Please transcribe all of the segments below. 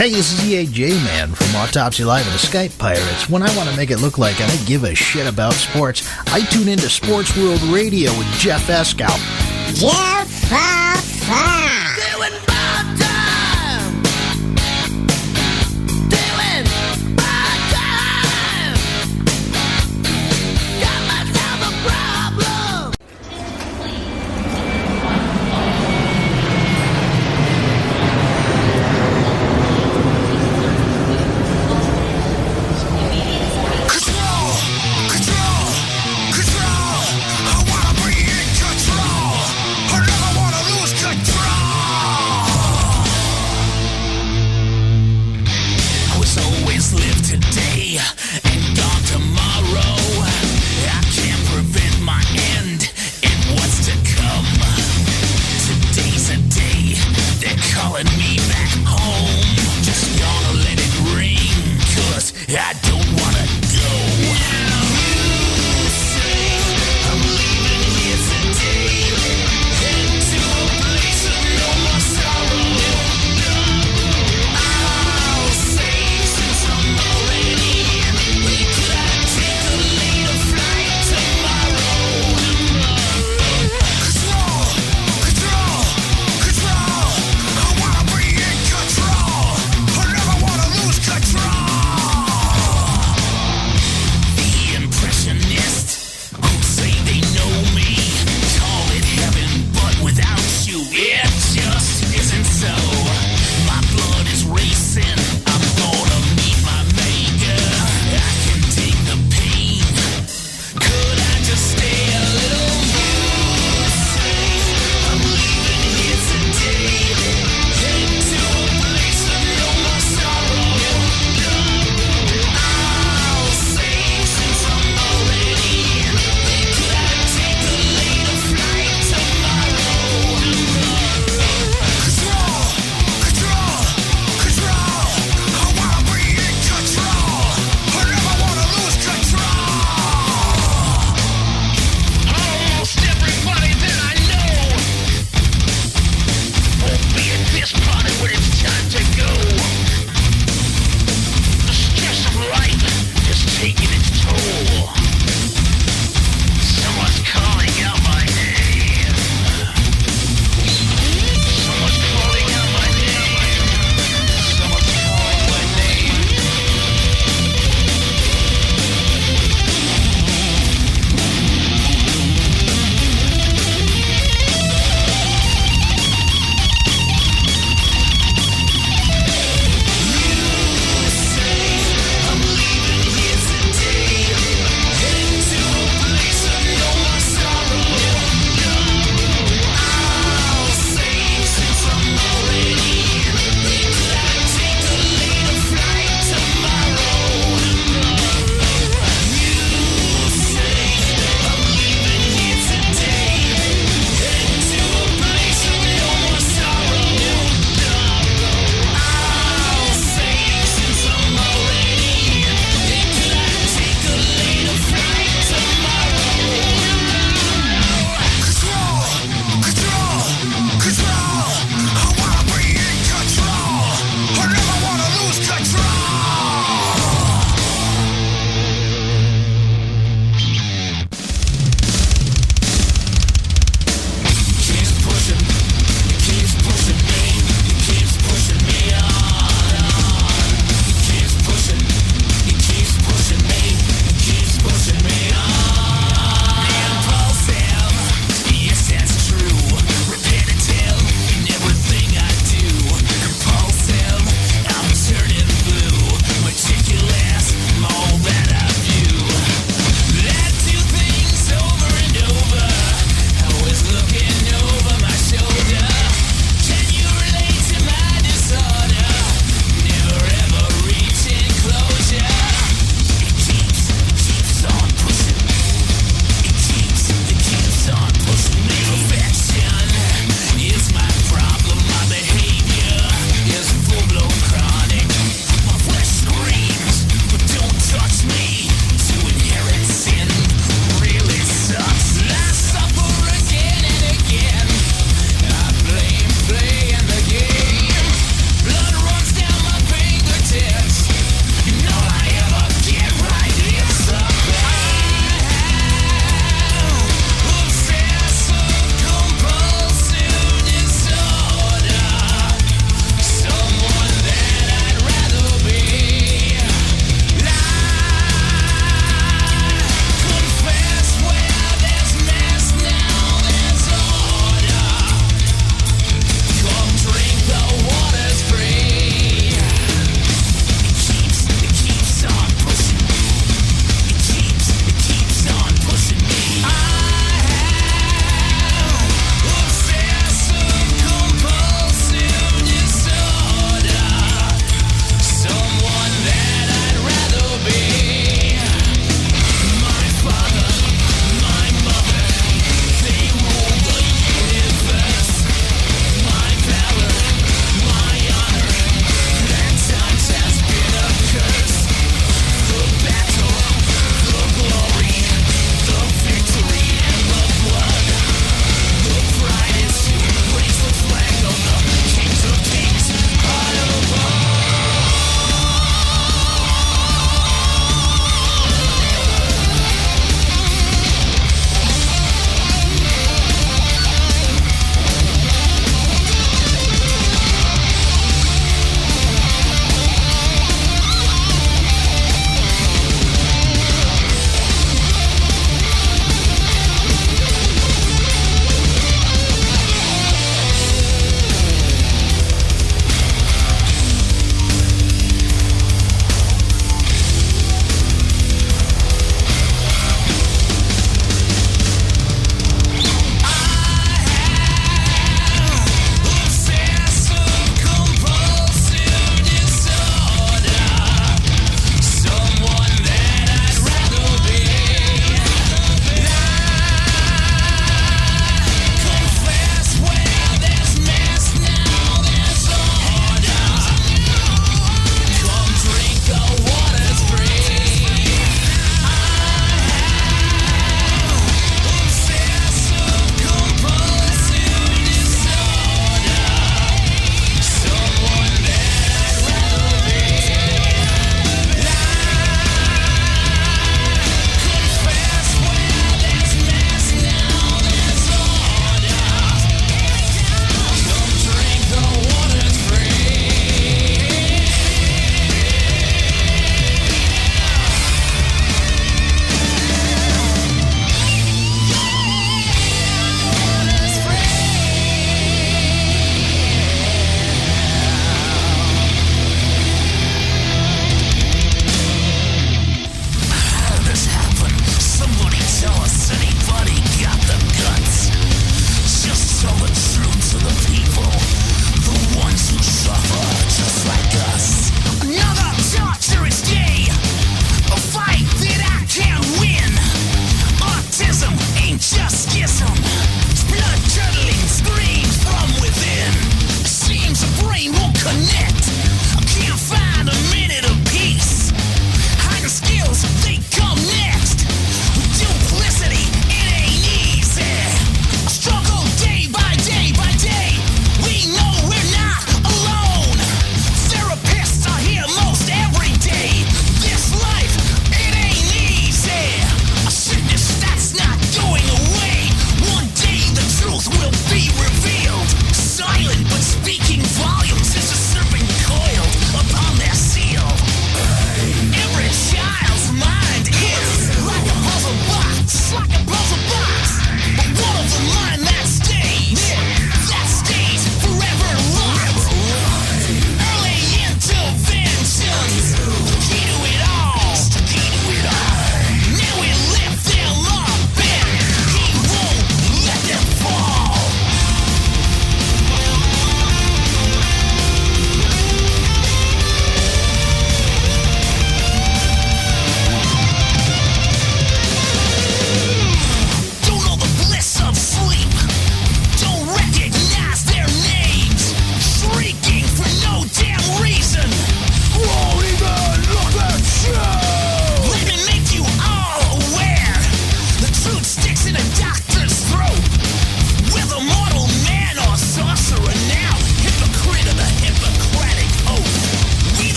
Hey, this is EAJ Man from Autopsy Live and the Skype Pirates. When I want to make it look like I don't give a shit about sports, I tune into Sports World Radio with Jeff Escow. Jeff Doing bad time. Doing bad time. Got myself a problem. Control. I wanna be in control. I never wanna lose control.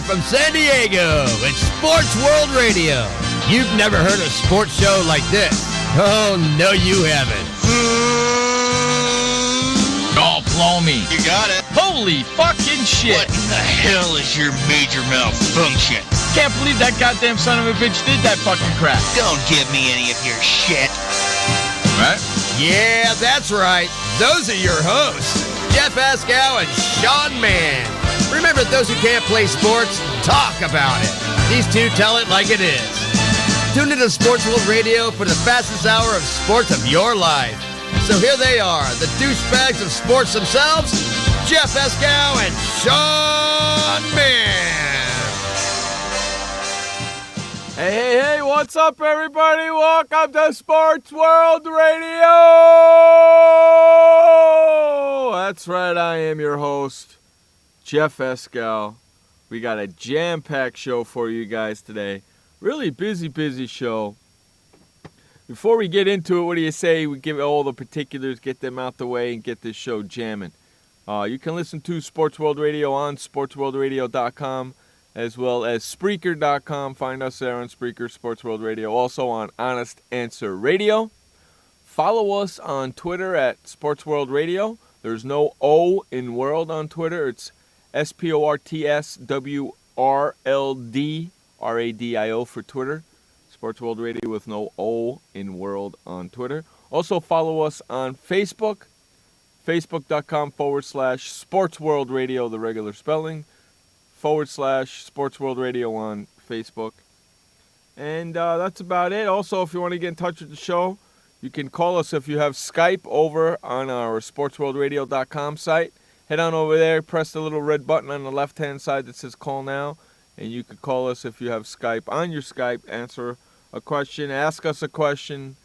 from San Diego. It's Sports World Radio. You've never heard a sports show like this. Oh, no, you haven't. Oh, blow me. You got it. Holy fucking shit. What in the hell is your major malfunction? Can't believe that goddamn son of a bitch did that fucking crap. Don't give me any of your shit. Right? Yeah, that's right. Those are your hosts, Jeff Escow and Sean Mann. Remember, those who can't play sports, talk about it. These two tell it like it is. Tune into Sports World Radio for the fastest hour of sports of your life. So here they are, the douchebags of sports themselves, Jeff Escow and Sean Mann. Hey, what's up, everybody? Welcome to Sports World Radio! That's right, I am your host, Jeff Escow. We got a jam-packed show for you guys today. Really busy show. Before we get into it, what do you say we give all the particulars, get them out the way, and get this show jamming? You can listen to Sports World Radio on SportsWorldRadio.com, as well as Spreaker.com. Find us there on Spreaker, Sports World Radio. Also on Honest Answer Radio. Follow us on Twitter at Sports World Radio. There's no O in world on Twitter. It's SportsWorldRadio for Twitter. Sports World Radio with no O in world on Twitter. Also follow us on Facebook. Facebook.com/Sports World Radio, the regular spelling. /Sports World Radio on Facebook. And that's about it. Also, if you want to get in touch with the show, you can call us if you have Skype over on our SportsWorldRadio.com site. Head on over there, press the little red button on the left-hand side that says Call Now, and you can call us if you have Skype. On your Skype, answer a question, ask us a question,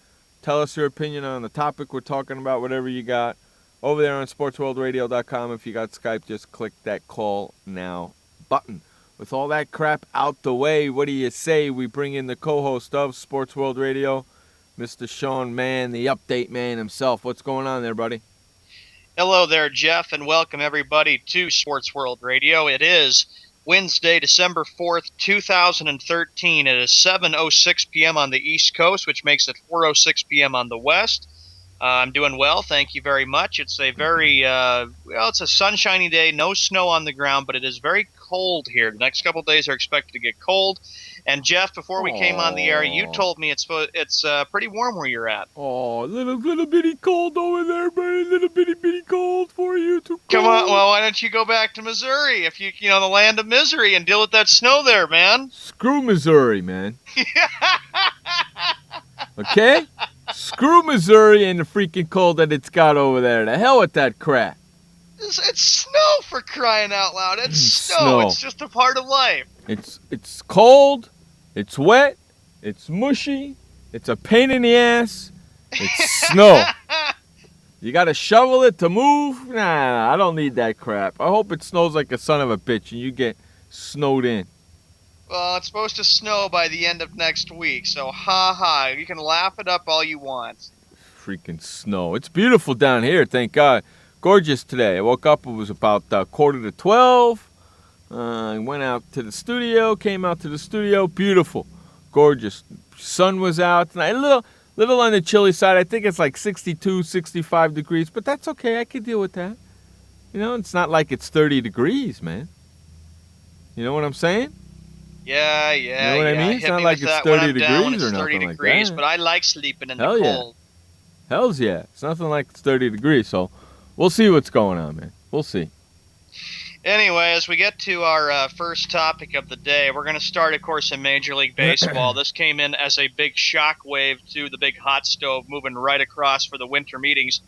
tell us your opinion on the topic we're talking about, whatever you got. Over there on SportsWorldRadio.com, if you got Skype, just click that Call Now button. With all that crap out the way, what do you say we bring in the co-host of Sports World Radio, Mr. Sean Mann, the update man himself. What's going on there, buddy? Hello there, Jeff, and welcome everybody to Sports World Radio. It is Wednesday, December 4th, 2013. It is 7:06 p.m. on the East Coast, which makes it 4:06 p.m. on the West. I'm doing well, thank you very much. It's a very, it's a sunshiny day, no snow on the ground, but it is very cold here. The next couple of days are expected to get cold. And Jeff, before we came on the air, you told me it's pretty warm where you're at. Oh, little bitty cold over there, buddy. Little bitty cold for you. Too cold. Come on, well, why don't you go back to Missouri, if you know, the land of misery, and deal with that snow there, man. Screw Missouri, man. Okay? Screw Missouri and the freaking cold that it's got over there. The hell with that crap. It's snow, for crying out loud. It's snow. It's just a part of life. It's cold. It's wet. It's mushy. It's a pain in the ass. It's snow. You got to shovel it to move? Nah, I don't need that crap. I hope it snows like a son of a bitch and you get snowed in. Well, it's supposed to snow by the end of next week, so ha. You can laugh it up all you want. Freaking snow. It's beautiful down here, thank God. Gorgeous today. I woke up, it was about 11:45. I went out to the studio, came out to the studio. Beautiful. Gorgeous. Sun was out tonight. A little on the chilly side. I think it's like 62, 65 degrees, but that's okay. I can deal with that. You know, it's not like it's 30 degrees, man. You know what I'm saying? Yeah. You know what I mean? It's not like it's 30 degrees or nothing like that. But I like sleeping in the cold. Hell's yeah. It's nothing like it's 30 degrees, so we'll see what's going on, man. We'll see. Anyway, as we get to our first topic of the day, we're going to start, of course, in Major League Baseball. This came in as a big shockwave to the big hot stove moving right across for the winter meetings.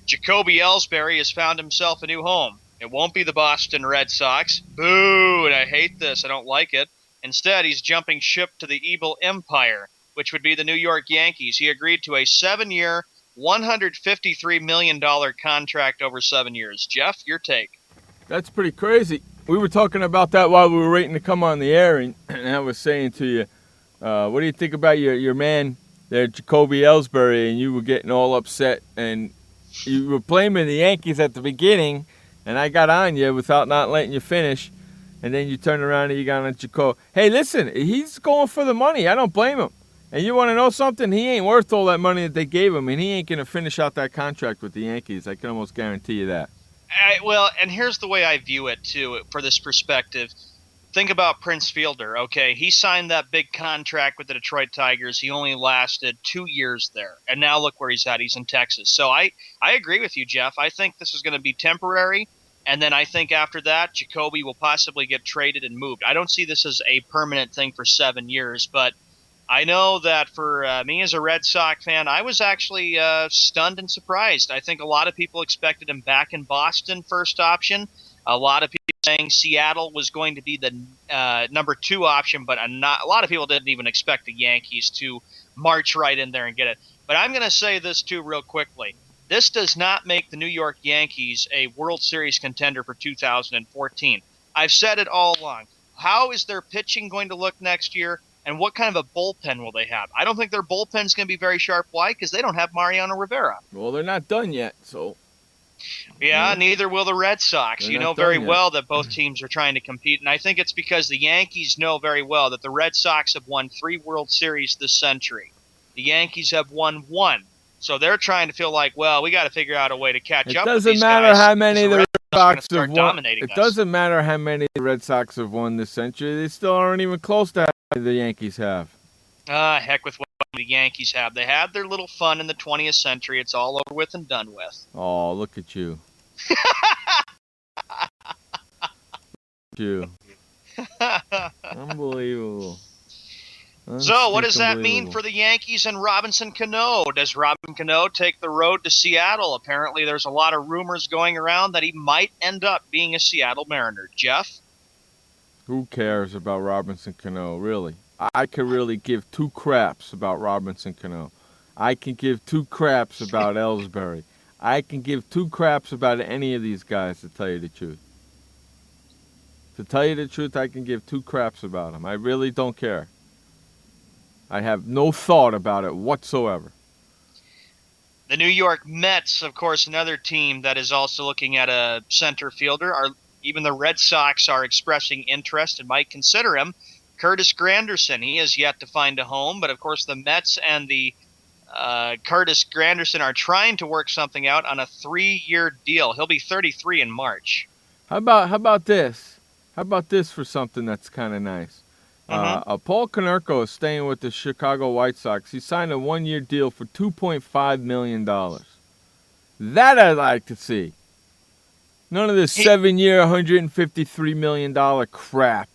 Jacoby Ellsbury has found himself a new home. It won't be the Boston Red Sox. Boo, and I hate this. I don't like it. Instead, he's jumping ship to the evil empire, which would be the New York Yankees. He agreed to a 7-year, $153 million contract over 7 years. Jeff, your take. That's pretty crazy. We were talking about that while we were waiting to come on the air, and I was saying to you, what do you think about your man there, Jacoby Ellsbury, and you were getting all upset, and you were blaming the Yankees at the beginning, and I got on you without not letting you finish. And then you turn around and you got on Jacoby. Hey, listen, he's going for the money. I don't blame him. And you want to know something? He ain't worth all that money that they gave him, and he ain't going to finish out that contract with the Yankees. I can almost guarantee you that. Well, and here's the way I view it, too, for this perspective. Think about Prince Fielder, okay? He signed that big contract with the Detroit Tigers. He only lasted 2 years there. And now look where he's at. He's in Texas. So I agree with you, Jeff. I think this is going to be temporary. And then I think after that, Jacoby will possibly get traded and moved. I don't see this as a permanent thing for 7 years. But I know that for me as a Red Sox fan, I was actually stunned and surprised. I think a lot of people expected him back in Boston, first option. A lot of people saying Seattle was going to be the number 2 option, but a lot of people didn't even expect the Yankees to march right in there and get it. But I'm going to say this, too, real quickly. This does not make the New York Yankees a World Series contender for 2014. I've said it all along. How is their pitching going to look next year, and what kind of a bullpen will they have? I don't think their bullpen's going to be very sharp. Why? Because they don't have Mariano Rivera. Well, they're not done yet, so... Yeah, neither will the Red Sox. They're You not know very done yet. well that both teams are trying to compete, and I think it's because the Yankees know very well that the Red Sox have won 3 World Series this century. The Yankees have won 1. So they're trying to feel like, well, we got to figure out a way to catch It up with doesn't these matter guys, how many because the Red Sox are gonna Sox start have won. dominating It us. doesn't matter how many the Red Sox have won this century. They still aren't even close to how many the Yankees have. Heck with what the Yankees have. They had their little fun in the 20th century. It's all over with and done with. Oh, look at you. you. Unbelievable. So what does that mean for the Yankees and Robinson Cano? Does Robinson Cano take the road to Seattle? Apparently there's a lot of rumors going around that he might end up being a Seattle Mariner. Jeff? Who cares about Robinson Cano, really? I could really give 2 craps about Robinson Cano. I can give 2 craps about Ellsbury. I can give 2 craps about any of these guys, to tell you the truth. To tell you the truth, I can give 2 craps about them. I really don't care. I have no thought about it whatsoever. The New York Mets, of course, another team that is also looking at a center fielder. Even the Red Sox are expressing interest and might consider him. Curtis Granderson, he has yet to find a home, but of course the Mets and the Curtis Granderson are trying to work something out on a 3-year deal. He'll be 33 in March. How about this? How about this for something that's kind of nice? Paul Konerko is staying with the Chicago White Sox. He signed a 1-year deal for $2.5 million. That I'd like to see. None of this 7-year, $153 million crap.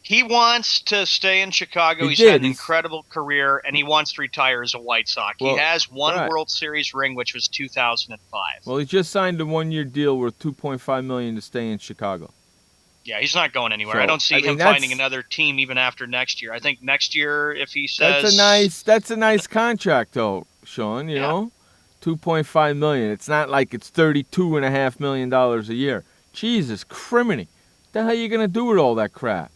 He wants to stay in Chicago. He's had an incredible career, and he wants to retire as a White Sox. He has one World Series ring, which was 2005. Well, he just signed a 1-year deal worth $2.5 million to stay in Chicago. Yeah, he's not going anywhere. So, I don't see him finding another team even after next year. I think next year, if he says that's a nice contract, though, Sean. You know, $2.5 million. It's not like it's $32.5 million a year. Jesus criminy! What the hell are you gonna do with all that crap?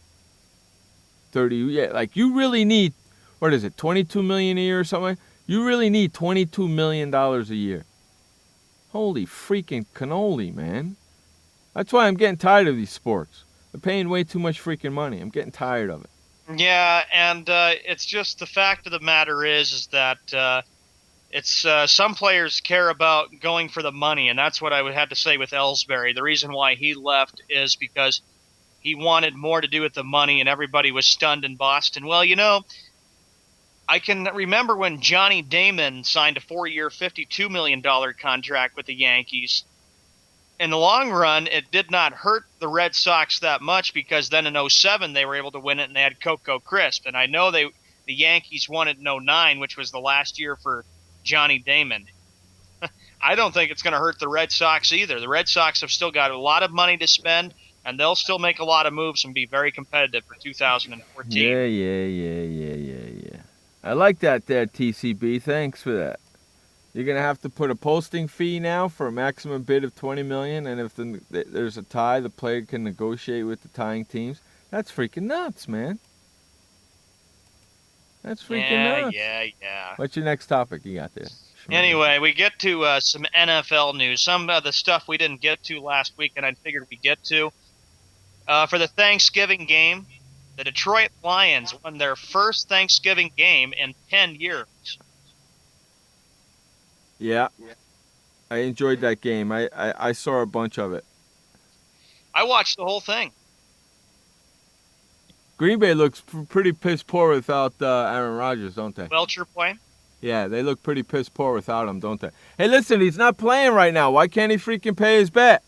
Like you really need, what is it, $22 million a year or something? You really need $22 million a year. Holy freaking cannoli, man! That's why I'm getting tired of these sports. They're paying way too much freaking money. I'm getting tired of it. Yeah, and it's just the fact of the matter is that it's some players care about going for the money, and that's what I would have to say with Ellsbury. The reason why he left is because he wanted more to do with the money, and everybody was stunned in Boston. Well, you know, I can remember when Johnny Damon signed a 4-year, $52 million contract with the Yankees. In the long run, it did not hurt the Red Sox that much because then in 2007 they were able to win it and they had Coco Crisp. And I know the Yankees won it in 2009, which was the last year for Johnny Damon. I don't think it's going to hurt the Red Sox either. The Red Sox have still got a lot of money to spend, and they'll still make a lot of moves and be very competitive for 2014. Yeah. I like that there, TCB. Thanks for that. You're going to have to put a posting fee now for a maximum bid of $20 million, and if there's a tie, the player can negotiate with the tying teams. That's freaking nuts, man. That's freaking nuts. Yeah. What's your next topic you got there? Anyway, we get to some NFL news. Some of the stuff we didn't get to last week, and I figured we'd get to. For the Thanksgiving game, the Detroit Lions won their first Thanksgiving game in 10 years. Yeah. I enjoyed that game. I saw a bunch of it. I watched the whole thing. Green Bay looks pretty piss poor without Aaron Rodgers, don't they? Welcher playing? Yeah, they look pretty piss poor without him, don't they? Hey, listen, he's not playing right now. Why can't he freaking pay his bet?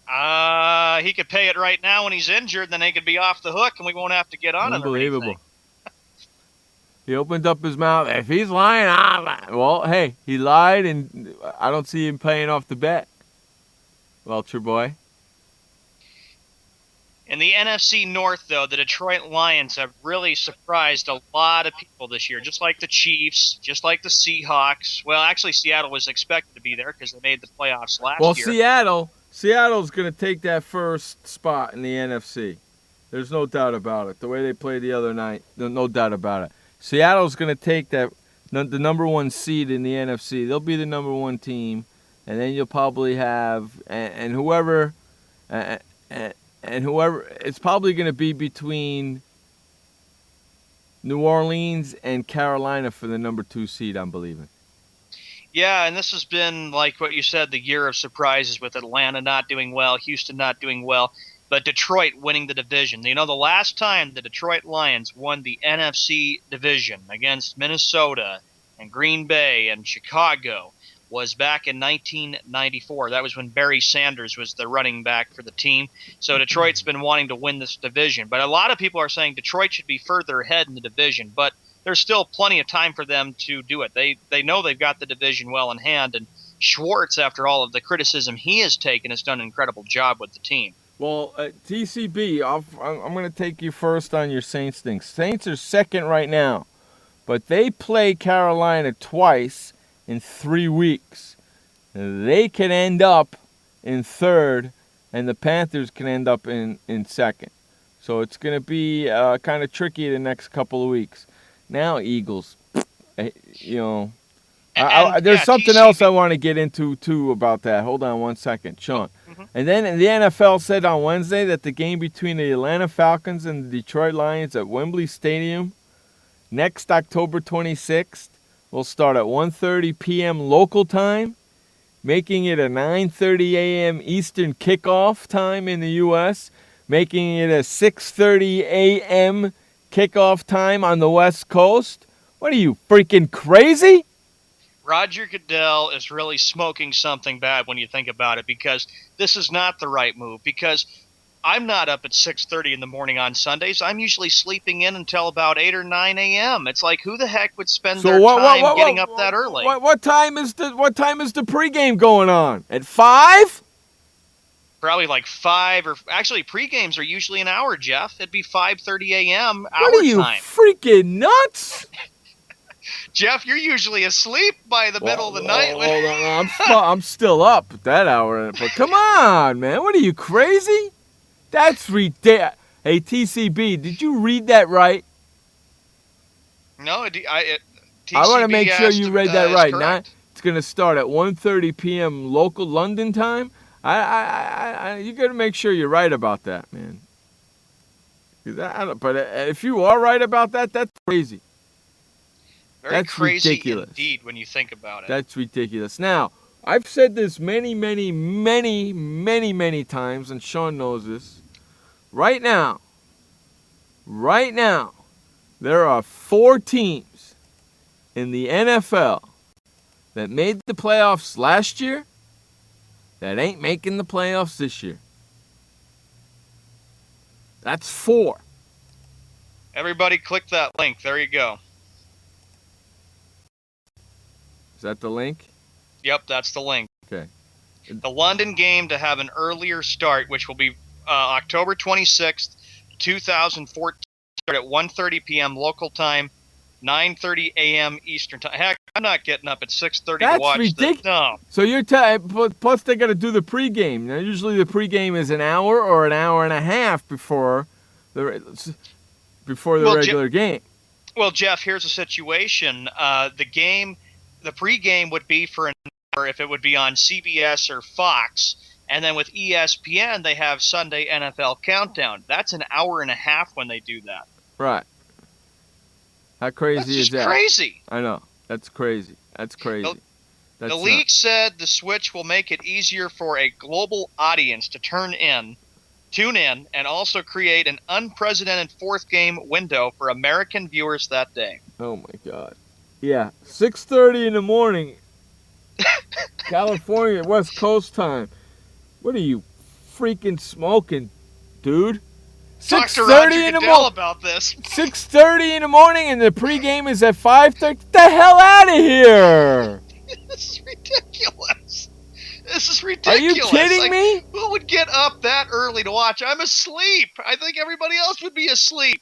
He could pay it right now when he's injured, then they could be off the hook and we won't have to get on him. Unbelievable. He opened up his mouth. If he's lying, well, hey, he lied, and I don't see him paying off the bet. Welcher boy. In the NFC North, though, the Detroit Lions have really surprised a lot of people this year, just like the Chiefs, just like the Seahawks. Well, actually, Seattle was expected to be there because they made the playoffs last year. Well, Seattle's going to take that first spot in the NFC. There's no doubt about it. The way they played the other night, no doubt about it. Seattle's going to take the number one seed in the NFC. They'll be the number one team, and then you'll probably have and whoever it's probably going to be between New Orleans and Carolina for the number 2 seed, I'm believing. Yeah, and this has been, like what you said, the year of surprises with Atlanta not doing well, Houston not doing well, but Detroit winning the division. You know, the last time the Detroit Lions won the NFC division against Minnesota and Green Bay and Chicago was back in 1994. That was when Barry Sanders was the running back for the team. So Detroit's been wanting to win this division. But a lot of people are saying Detroit should be further ahead in the division. But there's still plenty of time for them to do it. They know they've got the division well in hand. And Schwartz, after all of the criticism he has taken, has done an incredible job with the team. Well, TCB, I'm going to take you first on your Saints thing. Saints are second right now. But they play Carolina twice in 3 weeks. They can end up in third, and the Panthers can end up in second. So it's going to be kind of tricky the next couple of weeks. Now, Eagles, you know. There's something else I want to get into, too, about that. Hold on one second, Sean. Mm-hmm. And then the NFL said on Wednesday that the game between the Atlanta Falcons and the Detroit Lions at Wembley Stadium next October 26th will start at 1:30 p.m. local time, making it a 9:30 a.m. Eastern kickoff time in the U.S., making it a 6:30 a.m. kickoff time on the West Coast. What are you, freaking crazy? Roger Goodell is really smoking something bad when you think about it, because this is not the right move, because I'm not up at 6:30 in the morning on Sundays. I'm usually sleeping in until about 8 or 9 a.m. It's like, who the heck would spend their time getting up that early? What time is the pregame going on? At 5? Probably like 5, or actually pregames are usually an hour, Jeff. It'd be 5:30 a.m. What are you, freaking nuts? Jeff, you're usually asleep by the middle of the night. Hold on, I'm still up at that hour. But come on, man, what are you, crazy? That's ridiculous. Hey, TCB, did you read that right? No, I want to make sure you read that right. Now, it's going to start at 1:30 p.m. local London time. You got to make sure you're right about that, man. But if you are right about that, that's crazy. That's crazy ridiculous. Indeed, when you think about it. That's ridiculous. Now, I've said this many, many, many, many, many times, and Sean knows this. Right now, there are 4 teams in the NFL that made the playoffs last year that ain't making the playoffs this year. That's 4. Everybody click that link. There you go. Is that the link? Yep, that's the link. Okay. The London game to have an earlier start, which will be October 26th, 2014, start at 1:30 p.m. local time, 9:30 a.m. Eastern time. Heck, I'm not getting up at 6:30 to watch ridiculous. This. No. So you're plus they got to do the pregame. Now, usually the pregame is an hour or an hour and a half before the regular game. Well, Jeff, here's the situation. The pregame would be for an hour if it would be on CBS or Fox. And then with ESPN, they have Sunday NFL Countdown. That's an hour and a half when they do that. Right. How crazy That's is just that? crazy. I know. That's crazy. That's crazy. The league said the switch will make it easier for a global audience to tune in, and also create an unprecedented fourth game window for American viewers that day. Oh my God. Yeah, 6:30 in the morning, California, West Coast time. What are you freaking smoking, dude? Talk to Roger Goodell about this. 6:30 in the morning, and the pregame is at 5:30. Get the hell out of here! This is ridiculous. This is Are ridiculous. you kidding me? Who would get up that early to watch? I'm asleep. I think everybody else would be asleep.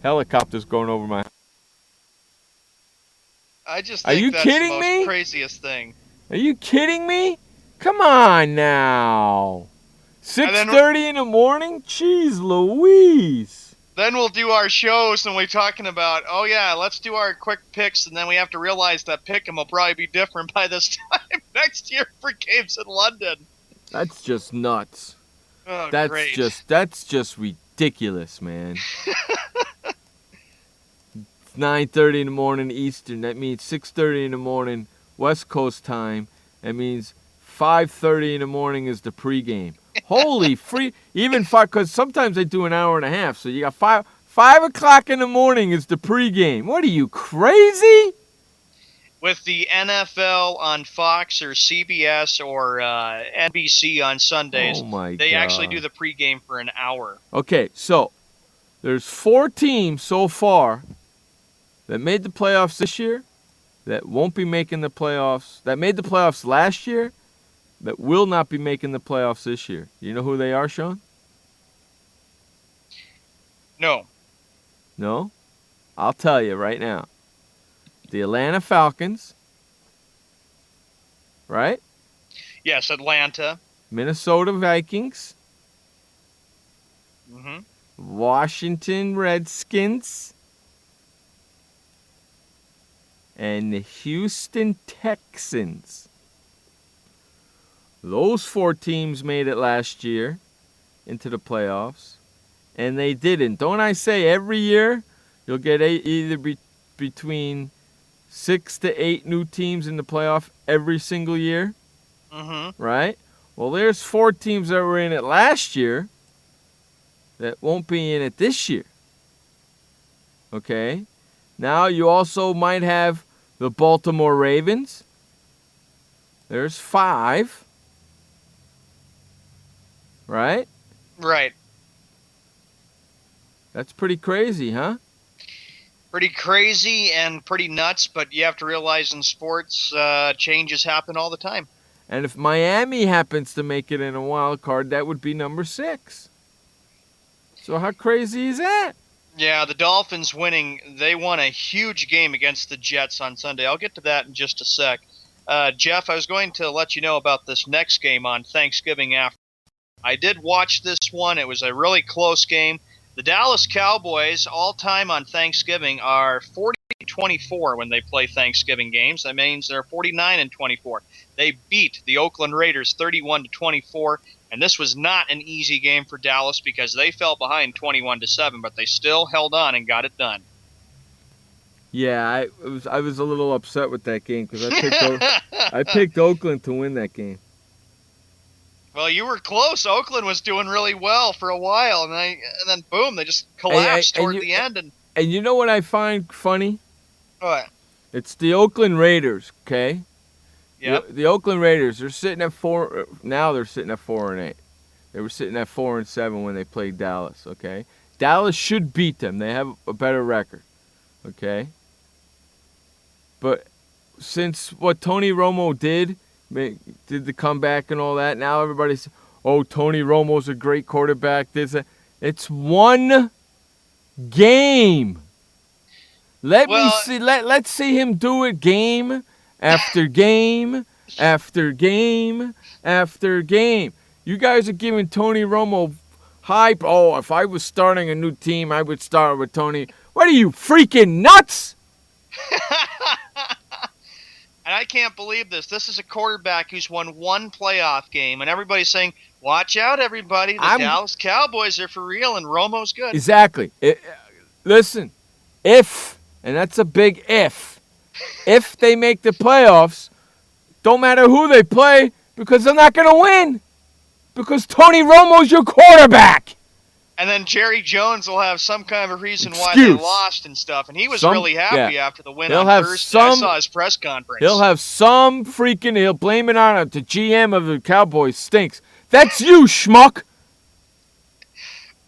Helicopters going over my. I just Are think you that's kidding the me? most craziest thing. Are you kidding me? Come on now. 6:30 in the morning? Jeez Louise. Then we'll do our shows and we're talking about, oh yeah, let's do our quick picks, and then we have to realize that pick'em will probably be different by this time next year for games in London. That's just nuts. Oh, That's great. just ridiculous, man. It's 9:30 in the morning Eastern. That means 6:30 in the morning West Coast time. That means 5:30 in the morning is the pregame. Holy free! Even 5, because sometimes they do an hour and a half. So you got 5 o'clock in the morning is the pregame. What are you, crazy? With the NFL on Fox or CBS or NBC on Sundays, Oh my they God. actually do the pregame for an hour. Okay, so there's 4 teams so far that made the playoffs this year, that won't be making the playoffs, that made the playoffs last year, that will not be making the playoffs this year. You know who they are, Sean? No. No? I'll tell you right now. The Atlanta Falcons, right? Yes, Atlanta. Minnesota Vikings, hmm Washington Redskins, and the Houston Texans. Those 4 teams made it last year into the playoffs, and they didn't. Don't I say every year you'll get either between 6 to 8 new teams in the playoff every single year? hmm Right? Well, there's 4 teams that were in it last year that won't be in it this year. Okay? Now you also might have the Baltimore Ravens. There's 5. Right? Right. That's pretty crazy, huh? Pretty crazy and pretty nuts, but you have to realize in sports, changes happen all the time. And if Miami happens to make it in a wild card, that would be number 6. So how crazy is that? Yeah, the Dolphins winning, they won a huge game against the Jets on Sunday. I'll get to that in just a sec. Jeff, I was going to let you know about this next game on Thanksgiving after. I did watch this one. It was a really close game. The Dallas Cowboys, all-time on Thanksgiving, are 40-24 when they play Thanksgiving games. That means they're 49-24. They beat the Oakland Raiders 31-24, and this was not an easy game for Dallas because they fell behind 21-7, but they still held on and got it done. Yeah, I was a little upset with that game because I picked Oakland to win that game. Well, you were close. Oakland was doing really well for a while, and then boom, they just collapsed toward the end. And you know what I find funny? What? It's the Oakland Raiders, okay? Yep. The Oakland Raiders, they're sitting at 4. Now they're sitting at 4-8. They were sitting at 4-7 when they played Dallas, okay? Dallas should beat them. They have a better record, okay? But since what Tony Romo did the comeback and all that, now everybody's, oh, Tony Romo's a great quarterback. It's one game. Let's see him do it game after game after game after game. You guys are giving Tony Romo hype. Oh, if I was starting a new team, I would start with Tony. What are you, freaking nuts? And And I can't believe this. This is a quarterback who's won one playoff game, and everybody's saying, watch out, everybody. The Dallas Cowboys are for real, and Romo's good. Exactly. Listen, if, and that's a big if they make the playoffs, don't matter who they play, because they're not going to win. Because Tony Romo's your quarterback. And then Jerry Jones will have some kind of a reason why they lost and stuff. And he was really happy after the win on Thursday. I saw his press conference. He'll have he'll blame it on the GM of the Cowboys stinks. That's you, schmuck.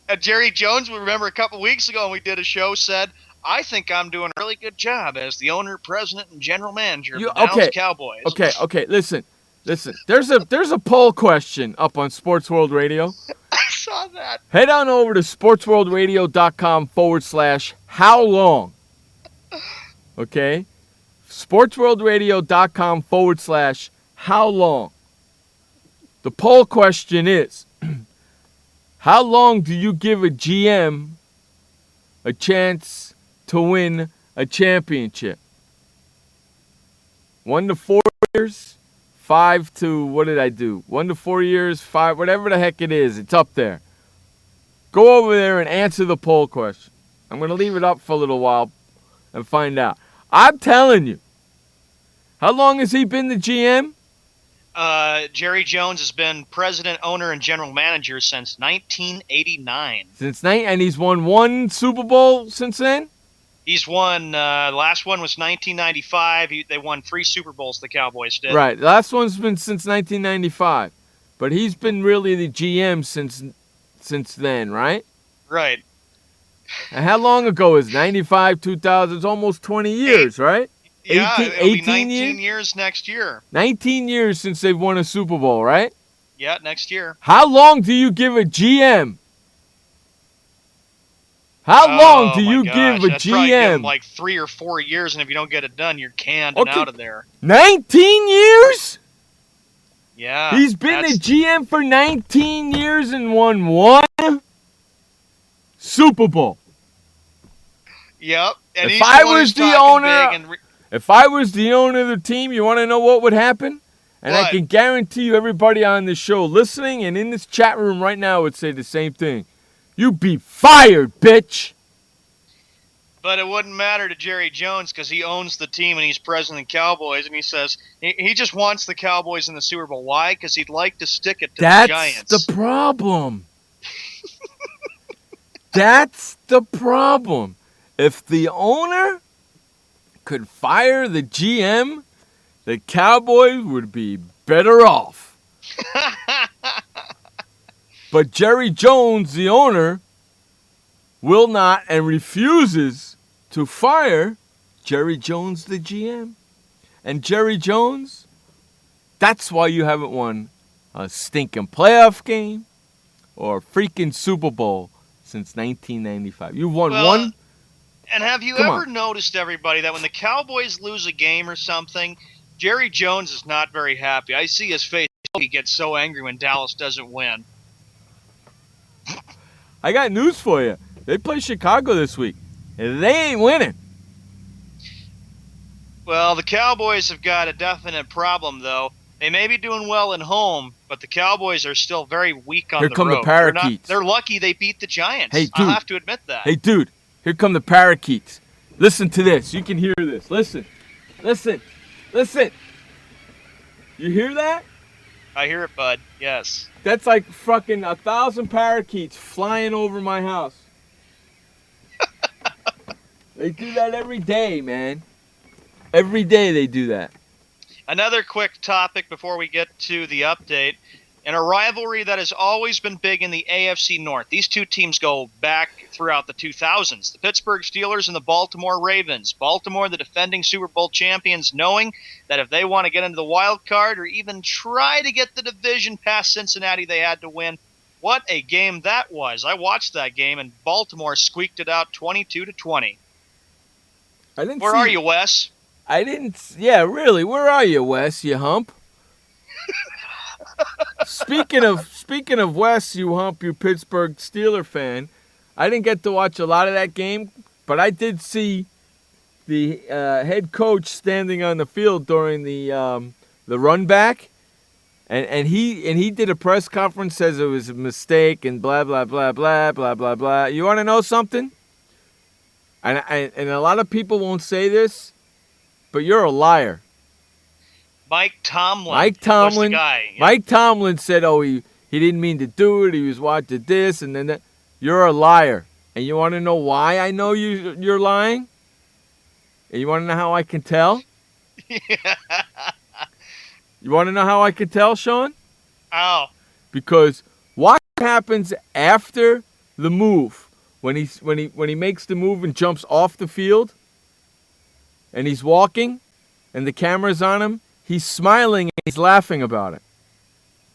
And Jerry Jones, we remember a couple weeks ago when we did a show, said, I think I'm doing a really good job as the owner, president, and general manager of the Dallas Cowboys. Okay, listen. There's a poll question up on Sports World Radio. I saw that. Head on over to sportsworldradio.com/how long. Okay? sportsworldradio.com/how long. The poll question is, how long do you give a GM a chance to win a championship? 1 to 4 years? 5 to, what did I do? 1 to 4 years, 5, whatever the heck it is. It's up there. Go over there and answer the poll question. I'm going to leave it up for a little while and find out. I'm telling you. How long has he been the GM? Jerry Jones has been president, owner, and general manager since 1989. And he's won 1 Super Bowl since then? He's won, last one was 1995. They won 3 Super Bowls, the Cowboys did. Right. The last one's been since 1995. But he's been really the GM since then, right? Right. And how long ago is 95, 2000? It's almost 20 years, right? Yeah, it'll be 19 years next year. 19 years since they've won a Super Bowl, right? Yeah, next year. How long do you give a GM? How long do you give a That's probably give him GM? like 3 or 4 years, and if you don't get it done, you're canned and out of there. 19 years? Yeah. He's been the GM for 19 years and won 1 Super Bowl. Yep. And If I was the owner of the team, you want to know what would happen? And I can guarantee you everybody on this show listening and in this chat room right now would say the same thing. You'd be fired, bitch. But it wouldn't matter to Jerry Jones because he owns the team and he's president of the Cowboys. And he says he just wants the Cowboys in the Super Bowl. Why? Because he'd like to stick it to the Giants. That's the problem. That's the problem. If the owner could fire the GM, the Cowboys would be better off. But Jerry Jones, the owner, will not and refuses to fire Jerry Jones, the GM. And Jerry Jones, that's why you haven't won a stinking playoff game or a freaking Super Bowl since 1995. You've won one. And have you ever noticed, everybody, that when the Cowboys lose a game or something, Jerry Jones is not very happy. I see his face. He gets so angry when Dallas doesn't win. I got news for you. They play Chicago this week, and they ain't winning. Well, the Cowboys have got a definite problem, though. They may be doing well at home, but the Cowboys are still very weak on the road. Here come the Parakeets. They're lucky they beat the Giants. Hey, dude. I'll have to admit that. Hey, dude. Here come the Parakeets. Listen to this. You can hear this. Listen. Listen. Listen. You hear that? I hear it, bud. Yes. That's like fucking 1,000 parakeets flying over my house. They do that every day, man. Every day they do that. Another quick topic before we get to the update. In a rivalry that has always been big in the AFC North. These two teams go back throughout the 2000s. The Pittsburgh Steelers and the Baltimore Ravens. Baltimore, the defending Super Bowl champions, knowing that if they want to get into the wild card or even try to get the division past Cincinnati, they had to win. What a game that was. I watched that game, and Baltimore squeaked it out 22-20. Where are you, Wes? Yeah, really. Where are you, Wes, you hump? Speaking of Wes, you hump, you Pittsburgh Steeler fan, I didn't get to watch a lot of that game, but I did see the head coach standing on the field during the run back, and he did a press conference, says it was a mistake and blah blah blah blah blah blah blah. You want to know something? And a lot of people won't say this, but you're a liar. Mike Tomlin. Mike Tomlin. Was the guy. Yeah. Mike Tomlin said, "Oh, he didn't mean to do it. He was watching this and then that." You're a liar, and you want to know why I know you're lying? And you want to know how I can tell? You want to know how I can tell, Sean? Oh. Because what happens after the move when he makes the move and jumps off the field, and he's walking, and the camera's on him. He's smiling and he's laughing about it.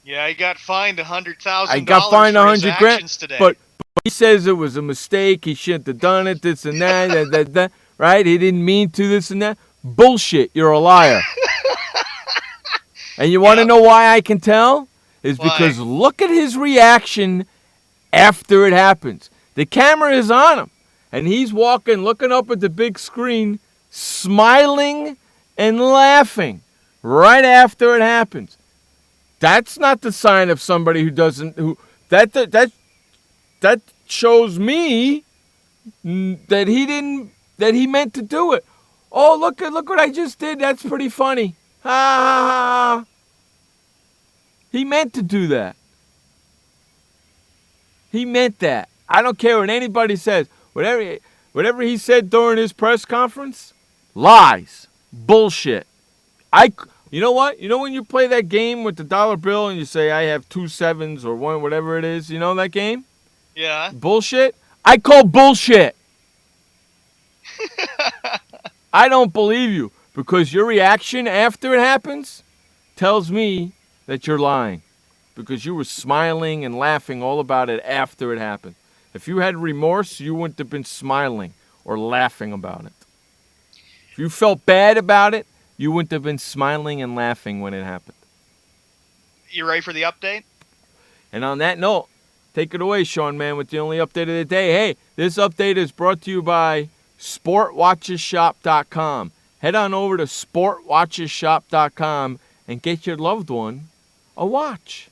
Yeah, he got fined $100,000. I got fined $100,000 today. But he says it was a mistake. He shouldn't have done it. This and that. Right? He didn't mean to. This and that. Bullshit. You're a liar. And you want to know why I can tell? Is because look at his reaction after it happens. The camera is on him, and he's walking, looking up at the big screen, smiling and laughing right after it happens. That's not the sign of somebody who doesn't. That shows me that he meant to do it. Oh, look what I just did. That's pretty funny. Ha ha ha. He meant to do that. He meant that. I don't care what anybody says. Whatever he said during his press conference, lies, bullshit. You know what? You know when you play that game with the dollar bill and you say I have 2 sevens or one, whatever it is. You know that game? Yeah. Bullshit. I call bullshit. I don't believe you because your reaction after it happens tells me that you're lying because you were smiling and laughing all about it after it happened. If you had remorse, you wouldn't have been smiling or laughing about it. If you felt bad about it, you wouldn't have been smiling and laughing when it happened. You ready for the update? And on that note, take it away, Sean, man, with the only update of the day. Hey, this update is brought to you by SportWatchesShop.com. Head on over to SportWatchesShop.com and get your loved one a watch.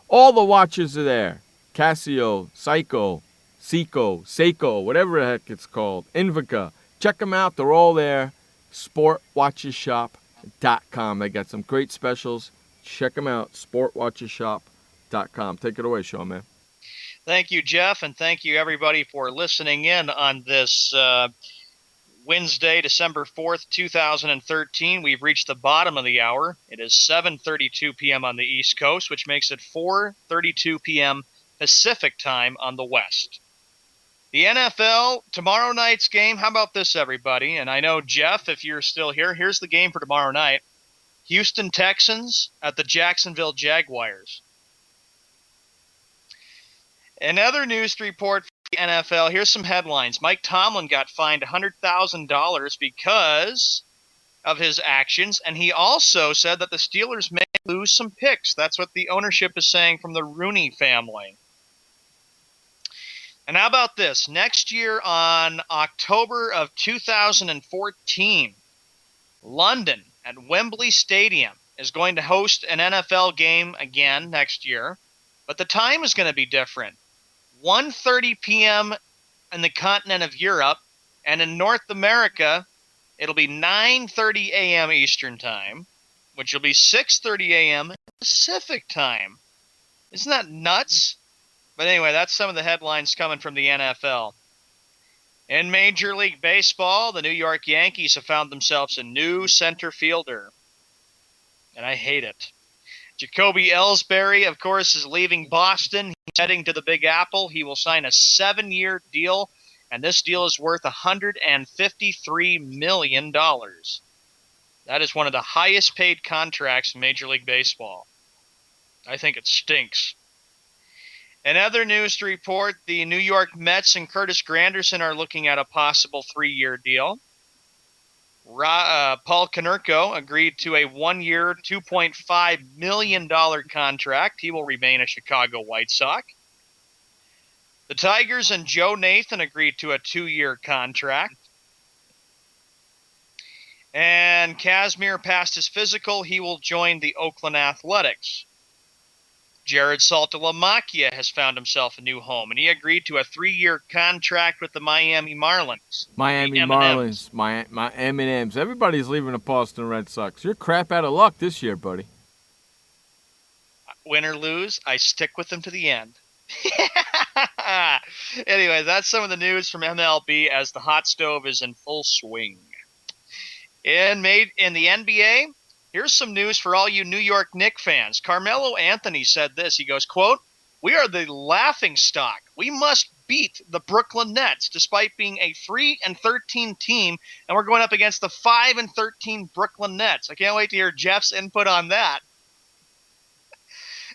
All the watches are there. Casio, Seiko, whatever the heck it's called. Invica. Check them out. They're all there. SportWatchesShop.com. They got some great specials. Check them out. SportWatchesShop.com. Take it away, Sean, man. Thank you, Jeff, and thank you, everybody, for listening in on this Wednesday, December 4th, 2013. We've reached the bottom of the hour. It is 7:32 p.m. on the East Coast, which makes it 4:32 p.m. Pacific time on the West. The NFL, tomorrow night's game. How about this, everybody? And I know, Jeff, if you're still here, here's the game for tomorrow night. Houston Texans at the Jacksonville Jaguars. Another news to report for the NFL. Here's some headlines. Mike Tomlin got fined $100,000 because of his actions, and he also said that the Steelers may lose some picks. That's what the ownership is saying from the Rooney family. And how about this? Next year on October of 2014, London at Wembley Stadium is going to host an NFL game again next year, but the time is going to be different. 1:30 p.m. in the continent of Europe, and in North America, it'll be 9:30 a.m. Eastern Time, which will be 6:30 a.m. Pacific Time. Isn't that nuts? But anyway, that's some of the headlines coming from the NFL. In Major League Baseball, the New York Yankees have found themselves a new center fielder, and I hate it. Jacoby Ellsbury, of course, is leaving Boston. He's heading to the Big Apple. He will sign a 7-year deal, and this deal is worth $153 million. That is one of the highest paid contracts in Major League Baseball. I think it stinks. In other news to report, the New York Mets and Curtis Granderson are looking at a possible 3-year deal. Paul Konerko agreed to a 1-year, $2.5 million contract. He will remain a Chicago White Sox. The Tigers and Joe Nathan agreed to a 2-year contract. And Casimir passed his physical. He will join the Oakland Athletics. Jared Saltalamacchia has found himself a new home, and he agreed to a 3-year contract with the Miami Marlins. Miami The Marlins, my M&Ms. Everybody's leaving the Boston Red Sox. You're crap out of luck this year, buddy. Win or lose, I stick with them to the end. Anyway, that's some of the news from MLB as the hot stove is in full swing. In the NBA, here's some news for all you New York Knicks fans. Carmelo Anthony said this. He goes, quote, "We are the laughingstock. We must beat the Brooklyn Nets despite being a 3-13 team, and we're going up against the 5-13 Brooklyn Nets." I can't wait to hear Jeff's input on that.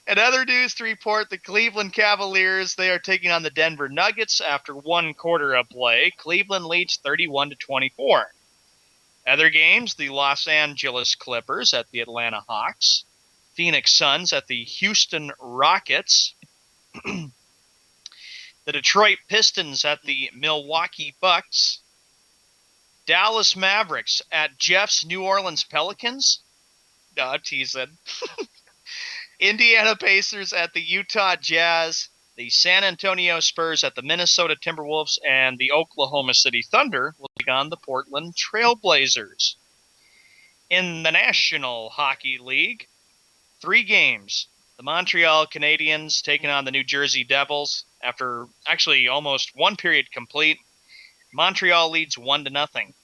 And other news to report, the Cleveland Cavaliers, they are taking on the Denver Nuggets after one quarter of play. Cleveland leads 31-24. Other games, the Los Angeles Clippers at the Atlanta Hawks, Phoenix Suns at the Houston Rockets, the Detroit Pistons at the Milwaukee Bucks, Dallas Mavericks at Jeff's New Orleans Pelicans. No, I'm teasing. Indiana Pacers at the Utah Jazz, the San Antonio Spurs at the Minnesota Timberwolves, and the Oklahoma City Thunder will take on the Portland Trail Blazers. In the National Hockey League, 3 games. The Montreal Canadiens taking on the New Jersey Devils after actually almost one period complete. Montreal leads 1-0.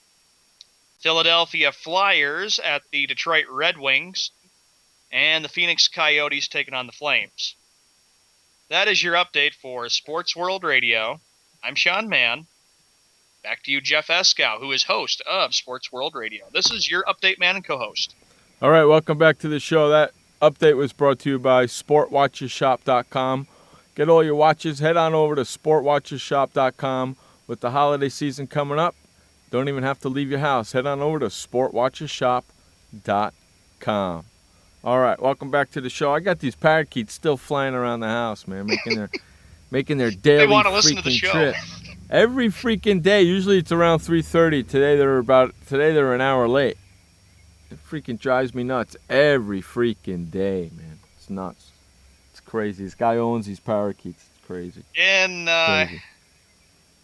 Philadelphia Flyers at the Detroit Red Wings, and the Phoenix Coyotes taking on the Flames. That is your update for Sports World Radio. I'm Sean Mann. Back to you, Jeff Eskow, who is host of Sports World Radio. This is your update man and co-host. All right, welcome back to the show. That update was brought to you by SportWatchesShop.com. Get all your watches. Head on over to SportWatchesShop.com. With the holiday season coming up, don't even have to leave your house. Head on over to SportWatchesShop.com. All right, welcome back to the show. I got these parakeets still flying around the house, man, making their daily They want to listen to the freaking show. trip. Every freaking day. Usually it's around 3:30. Today they're an hour late. It freaking drives me nuts every freaking day, man. It's nuts. It's crazy. This guy owns these parakeets. It's crazy. In Crazy.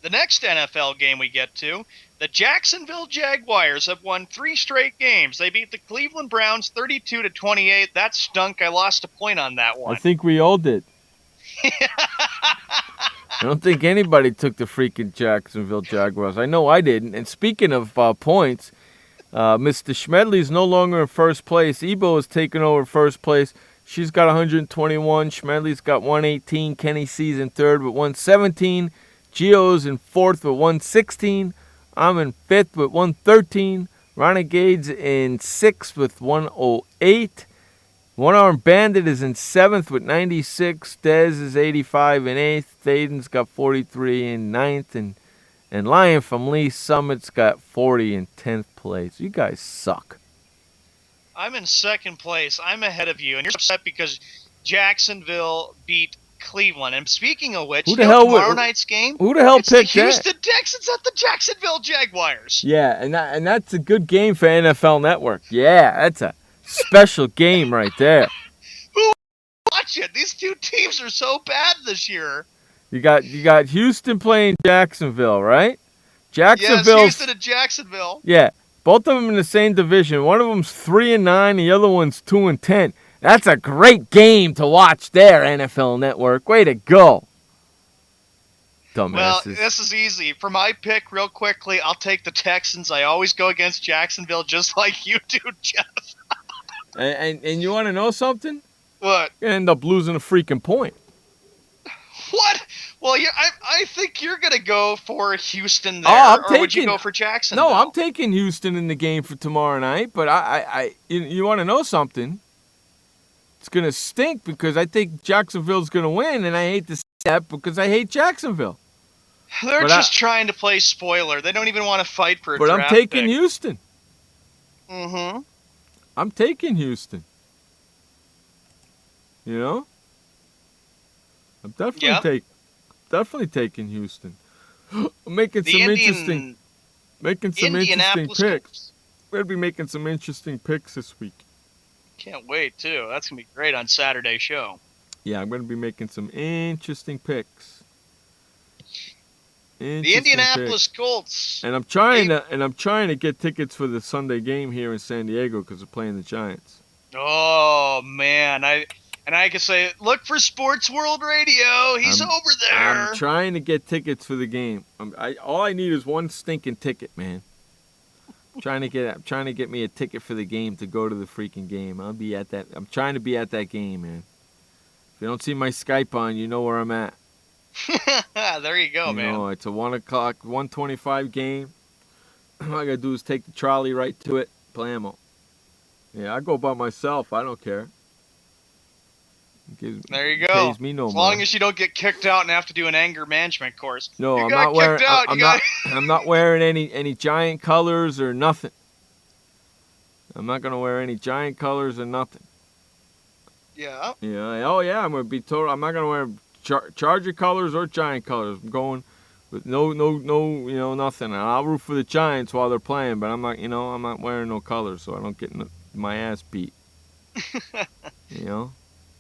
the next NFL game we get to, the Jacksonville Jaguars have won 3 straight games. They beat the Cleveland Browns 32-28. That stunk. I lost a point on that one. I think we all did. I don't think anybody took the freaking Jacksonville Jaguars. I know I didn't. And speaking of points, Mr. Schmedley's no longer in first place. Ebo is taking over first place. She's got 121. Schmedley's got 118. Kenny C's in third with 117. Gio's in fourth with 116. I'm in fifth with 113. Renegade's in sixth with 108. One Arm Bandit is in seventh with 96. Dez is 85 in eighth. Thaden's got 43 in ninth. And Lion from Lee Summit's got 40 in 10th place. You guys suck. I'm in second place. I'm ahead of you. And you're upset because Jacksonville beat Cleveland. And speaking of which, Who the hell tomorrow night's game, Who the hell it's the picked that? Houston Texans at the Jacksonville Jaguars. Yeah, and that's a good game for NFL Network. Yeah, that's a special game right there. Watch it. These two teams are so bad this year. You got Houston playing Jacksonville, right? Yes, Jacksonville. Houston and Jacksonville. Yeah, both of them in the same division. One of them's 3-9, the other one's 2-10. That's a great game to watch there, NFL Network. Way to go. Well, Dumbasses. this is easy. For my pick, real quickly, I'll take the Texans. I always go against Jacksonville just like you do, Jeff. And you want to know something? What? You're going to end up losing a freaking point. What? Well, I think you're going to go for Houston there. Oh, or would you go for Jacksonville? No, I'm taking Houston in the game for tomorrow night. But you want to know something? It's going to stink because I think Jacksonville's going to win, and I hate to say that because I hate Jacksonville. They're just trying to play spoiler. They don't even want to fight for a But draft I'm taking pick. Houston. Mm-hmm. I'm taking Houston. You know? I'm definitely taking Houston. I'm making some interesting Indianapolis picks. going to be making some interesting picks this week. Can't wait, too. That's going to be great on Saturday's show. Yeah, I'm going to be making some interesting picks. The Indianapolis Colts. And I'm trying to get tickets for the Sunday game here in San Diego because we're playing the Giants. Oh, man. I can say, look for Sports World Radio. He's over there. I'm trying to get tickets for the game. All I need is one stinking ticket, man. I'm trying to get me a ticket for the game to go to the freaking game. I'm trying to be at that game, man. If you don't see my Skype on, you know where I'm at. There you go, man. No, it's a 1 o'clock, 1:25 game. All I gotta do is take the trolley right to it, blammo. Yeah, I go by myself. I don't care. There you go. Pays me no as more. long as you don't get kicked out and have to do an anger management course. No, you I'm got not wearing. kicked out. I'm not wearing any giant colors or nothing. I'm not gonna wear any giant colors or nothing. Yeah. Yeah. Oh yeah. I'm gonna be total. I'm not gonna wear Charger colors or Giant colors. I'm going with no, nothing. And I'll root for the Giants while they're playing, but I'm not wearing no colors, so I don't get my ass beat.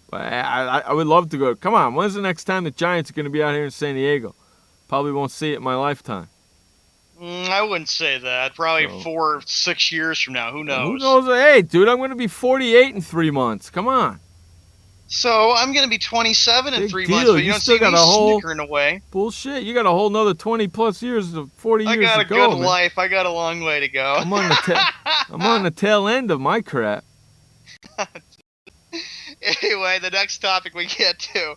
But I would love to go. Come on, when's the next time the Giants are going to be out here in San Diego? Probably won't see it in my lifetime. I wouldn't say that. Probably 4 or 6 years from now. Who knows? Who knows? Hey, dude, I'm going to be 48 in 3 months. Come on. So I'm going to be 27 in Big 3 deal. months, but you You don't still see me got a whole- snickering away. Bullshit. You got a whole nother 20 plus years, 40 I years got to a go, good man. life. I got a long way to go. I'm on the tail end of my crap. Anyway, the next topic we get to.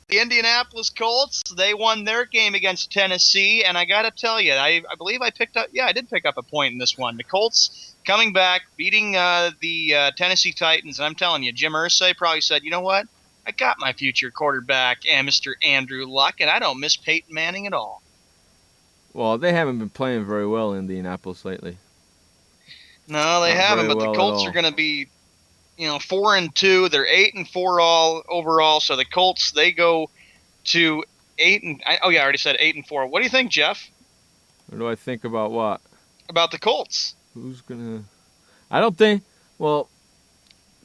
The Indianapolis Colts, they won their game against Tennessee, and I got to tell you, I believe I picked up, I did pick up a point in this one. The Colts coming back, beating the Tennessee Titans, and I'm telling you, Jim Irsay probably said, you know what? I got my future quarterback, and Mr. Andrew Luck, and I don't miss Peyton Manning at all. Well, they haven't been playing very well in Indianapolis lately. No, they Not haven't, very but well the at Colts all. are going to be 4-2. They're 8-4 all overall. So the Colts, they go to 8 I already said 8-4. What do you think, Jeff? What do I think about what? About the Colts? Who's gonna? I don't think. Well,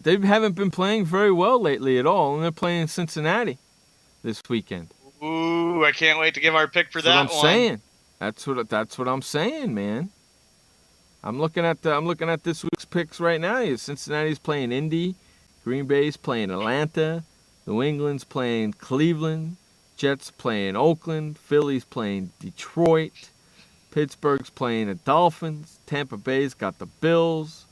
they haven't been playing very well lately at all, and they're playing Cincinnati this weekend. Ooh, I can't wait to give our pick for That's that what I'm one. saying. That's what I'm saying, man. I'm looking at this week's picks right now. Cincinnati's playing Indy, Green Bay's playing Atlanta, New England's playing Cleveland, Jets playing Oakland, Philly's playing Detroit, Pittsburgh's playing the Dolphins, Tampa Bay's got the Bills,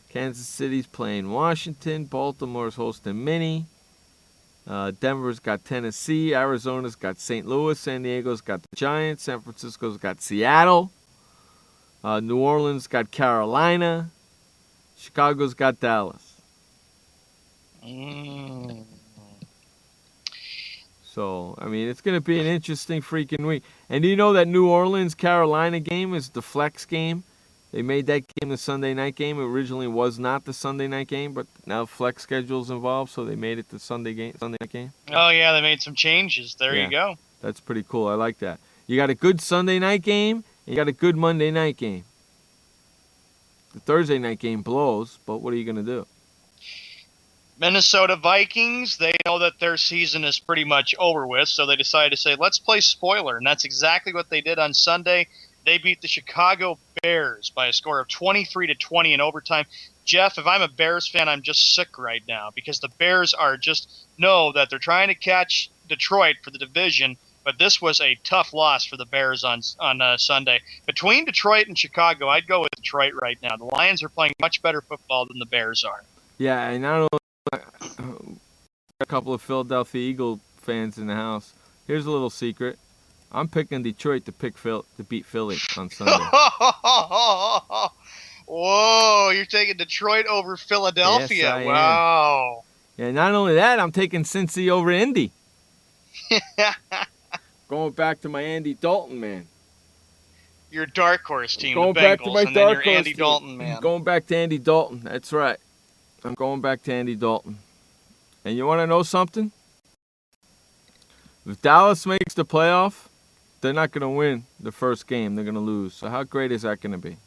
Kansas City's playing Washington, Baltimore's hosting Minnie, Denver's got Tennessee, Arizona's got St. Louis, San Diego's got the Giants, San Francisco's got Seattle. New Orleans got Carolina. Chicago's got Dallas. So, I mean, it's going to be an interesting freaking week. And do you know that New Orleans-Carolina game is the flex game? They made that game the Sunday night game. It originally was not the Sunday night game, but now flex schedule's involved, so they made it the Sunday night game. Oh, yeah, they made some changes. There you go. That's pretty cool. I like that. You got a good Sunday night game. You got a good Monday night game. The Thursday night game blows, but what are you going to do? Minnesota Vikings, they know that their season is pretty much over with, so they decided to say, let's play spoiler, and that's exactly what they did on Sunday. They beat the Chicago Bears by a score of 23-20 in overtime. Jeff, if I'm a Bears fan, I'm just sick right now because the Bears know that they're trying to catch Detroit for the division, but this was a tough loss for the Bears on Sunday. Between Detroit and Chicago, I'd go with Detroit right now. The Lions are playing much better football than the Bears are. Yeah, and I don't know, a couple of Philadelphia Eagle fans in the house. Here's a little secret. I'm picking Detroit to beat Philly on Sunday. Whoa, you're taking Detroit over Philadelphia. Yes, I am. Wow. And not only that, I'm taking Cincy over Indy. Going back to my Andy Dalton, man. Your dark horse team, Going the back Bengals, to my and then dark your horse Andy team. Dalton, man. Going back to Andy Dalton. That's right. I'm going back to Andy Dalton. And you want to know something? If Dallas makes the playoff, they're not going to win the first game. They're going to lose. So how great is that going to be?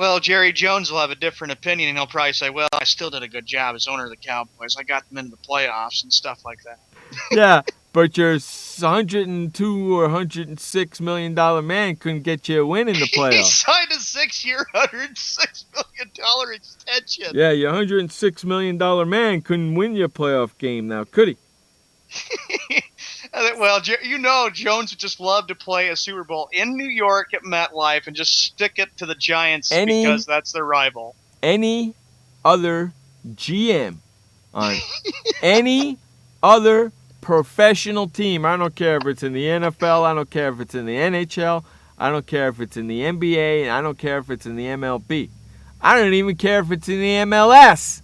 Well, Jerry Jones will have a different opinion, and he'll probably say, well, I still did a good job as owner of the Cowboys. I got them into the playoffs and stuff like that. Yeah, but your $102 or $106 million man couldn't get you a win in the He playoffs. signed a 6-year, $106 million extension. Yeah, your $106 million man couldn't win you a playoff game now, could he? Well, Jones would just love to play a Super Bowl in New York at MetLife and just stick it to the Giants because that's their rival. Any other GM on any other professional team, I don't care if it's in the NFL, I don't care if it's in the NHL, I don't care if it's in the NBA, and I don't care if it's in the MLB. I don't even care if it's in the MLS.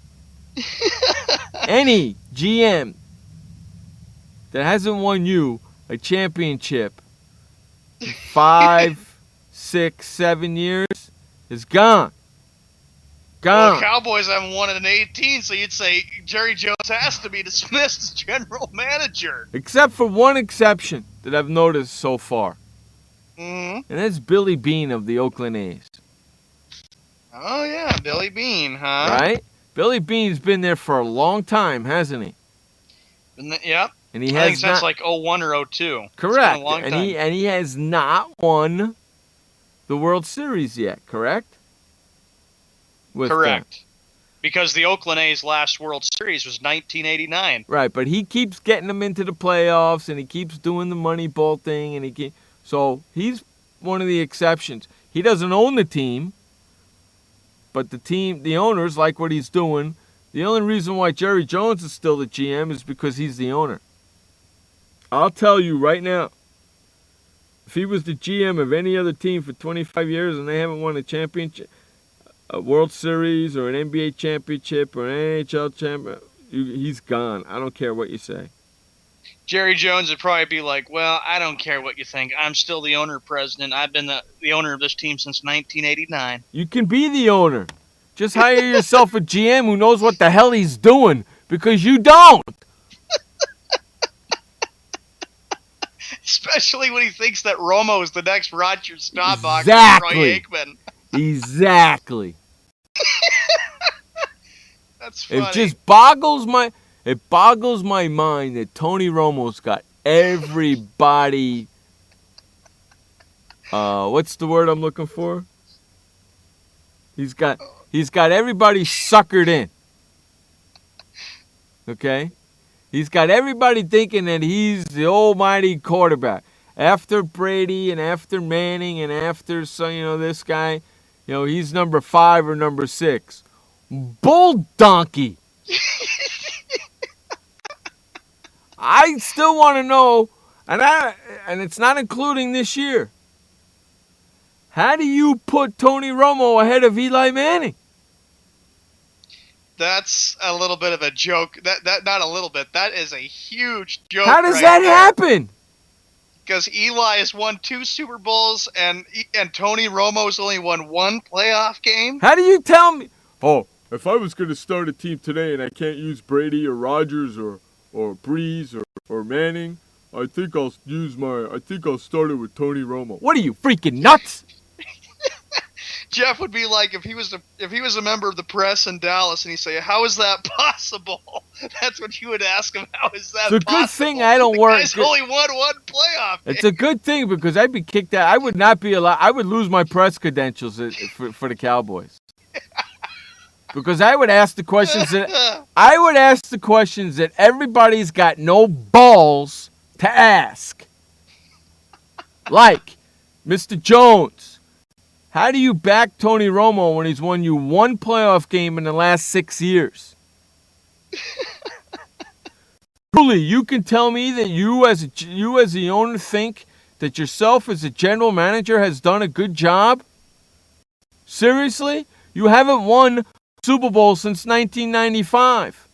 Any GM that hasn't won you a championship in 5, 6, 7 years is gone. Well, Gone. the Cowboys haven't won it in 18, so you'd say Jerry Jones has to be dismissed as general manager. Except for one exception that I've noticed so far. Mm-hmm. And that's Billy Beane of the Oakland A's. Oh, yeah, Billy Beane, huh? Right? Billy Beane's been there for a long time, hasn't he? Yep. And he I think has since not, like 01 or 02. correct. It's been a long and time. he has not won the World Series yet, correct? With Correct. them. Because the Oakland A's last World Series was 1989. Right, but he keeps getting them into the playoffs, and he keeps doing the Moneyball thing, and so he's one of the exceptions. He doesn't own the team, but the owners like what he's doing. The only reason why Jerry Jones is still the GM is because he's the owner. I'll tell you right now, if he was the GM of any other team for 25 years and they haven't won a championship, a World Series or an NBA championship or an NHL champion, he's gone. I don't care what you say. Jerry Jones would probably be like, well, I don't care what you think. I'm still the owner-president. I've been the owner of this team since 1989. You can be the owner. Just hire yourself a GM who knows what the hell he's doing, because you don't. Especially when he thinks that Romo is the next Roger Staubach Exactly. or Troy Aikman. Exactly. That's funny. It just boggles my mind that Tony Romo's got everybody. What's the word I'm looking for? He's got everybody suckered in. Okay? He's got everybody thinking that he's the almighty quarterback. After Brady and after Manning and after this guy, he's number 5 or number 6. Bull donkey. I still want to know, and it's not including this year. How do you put Tony Romo ahead of Eli Manning? That's a little bit of a joke. That not a little bit. That is a huge joke. How does right that there. happen? Because Eli has won 2 Super Bowls and Tony Romo's only won 1 playoff game. How do you tell me? Oh, if I was going to start a team today and I can't use Brady or Rodgers or Breeze or Manning, I think I'll start it with Tony Romo. What are you, freaking nuts? Jeff would be like if he was a member of the press in Dallas and he'd say, "How is that possible?" That's what you would ask him. How is that possible? It's a good thing I don't the work. Guy's only won 1 playoff game. It's a good thing because I'd be kicked out. I would not be allowed. I would lose my press credentials for the Cowboys. Because I would ask the questions that everybody's got no balls to ask. Like, Mr. Jones, how do you back Tony Romo when he's won you 1 playoff game in the last 6 years? Truly, you can tell me that you as the owner think that yourself as a general manager has done a good job? Seriously? You haven't won Super Bowl since 1995.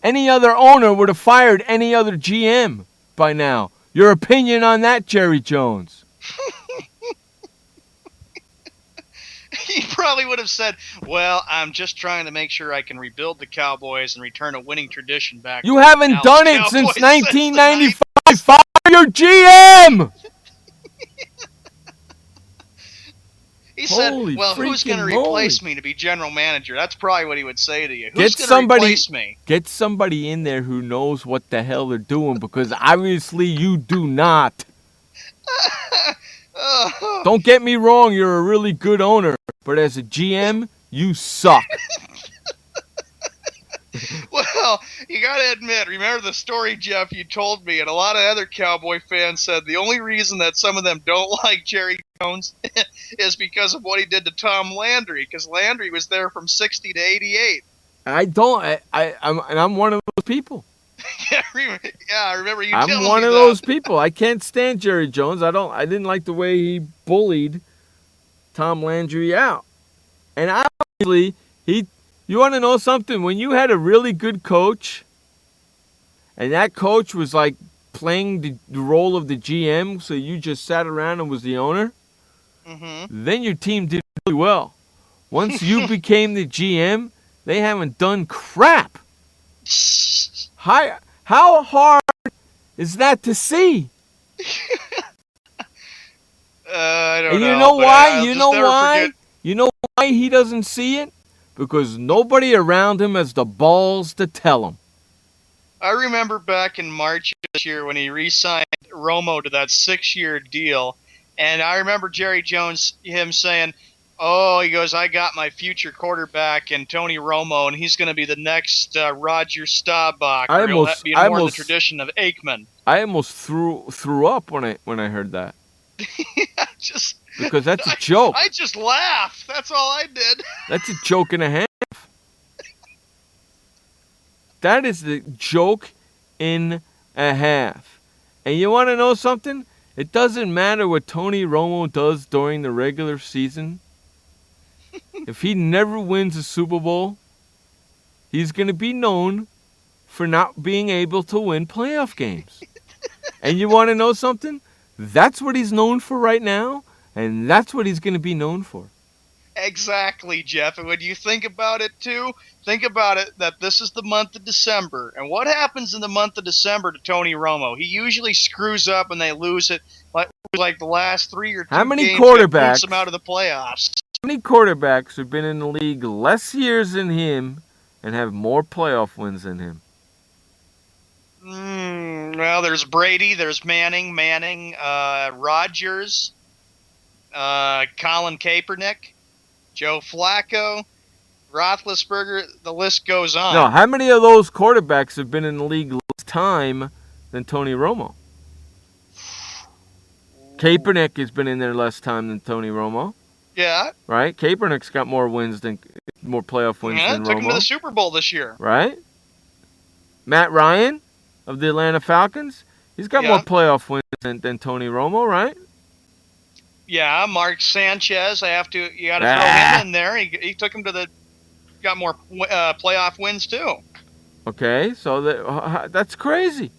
Any other owner would have fired any other GM by now. Your opinion on that, Jerry Jones? He probably would have said, "Well, I'm just trying to make sure I can rebuild the Cowboys and return a winning tradition back." You haven't Dallas done it Cowboys since the 1995. Fire your GM! he said, Holy well, who's going to freaking replace moly. me to be general manager? That's probably what he would say to you. Get Who's going to somebody- replace me? Get somebody in there who knows what the hell they're doing, because obviously you do not. Oh, Don't get me wrong, you're a really good owner, but as a GM, you suck. well, you got to admit, remember the story, Jeff, you told me, and a lot of other Cowboy fans said the only reason that some of them don't like Jerry Jones is because of what he did to Tom Landry, because Landry was there from 60 to 88. I'm one of those people. Yeah, I remember you telling me I'm one of that. those people. I can't stand Jerry Jones. I didn't like the way he bullied Tom Landry out. And obviously, you want to know something? When you had a really good coach, and that coach was like playing the role of the GM, so you just sat around and was the owner, then your team did really well. Once you became the GM, they haven't done crap. How hard is that to see? I don't And know. you know but why? I'll You just know never why? forget- You know why he doesn't see it? Because nobody around him has the balls to tell him. I remember back in March of this year when he re-signed Romo to that 6-year deal, and I remember Jerry Jones, him saying, oh, he goes, I got my future quarterback in Tony Romo, and he's going to be the next Roger Staubach. Or he'll be more in the tradition of Aikman. I almost threw up when I heard that. Because that's a joke. I just laughed. That's all I did. That's a joke and a half. That is the joke in a half. And you want to know something? It doesn't matter what Tony Romo does during the regular season. If he never wins a Super Bowl, he's going to be known for not being able to win playoff games. And you want to know something? That's what he's known for right now, and that's what he's going to be known for. Exactly, Jeff. And when you think about it, too, think about it that this is the month of December. And what happens in the month of December to Tony Romo? He usually screws up and they lose it like the last 3 or 2 How many games quarterbacks- that puts them out of the playoffs. How many quarterbacks have been in the league less years than him and have more playoff wins than him? Well, there's Brady, there's Manning, Rodgers, Colin Kaepernick, Joe Flacco, Roethlisberger, the list goes on. No, how many of those quarterbacks have been in the league less time than Tony Romo? Kaepernick has been in there less time than Tony Romo. Yeah. Right? Kaepernick's got more playoff wins Yeah, than took Romo. him to the Super Bowl this year. Right? Matt Ryan of the Atlanta Falcons, he's got Yeah. more playoff wins than Tony Romo, right? Yeah, Mark Sanchez. You got to throw him in there. He took him to got more playoff wins too. Okay, so that's crazy.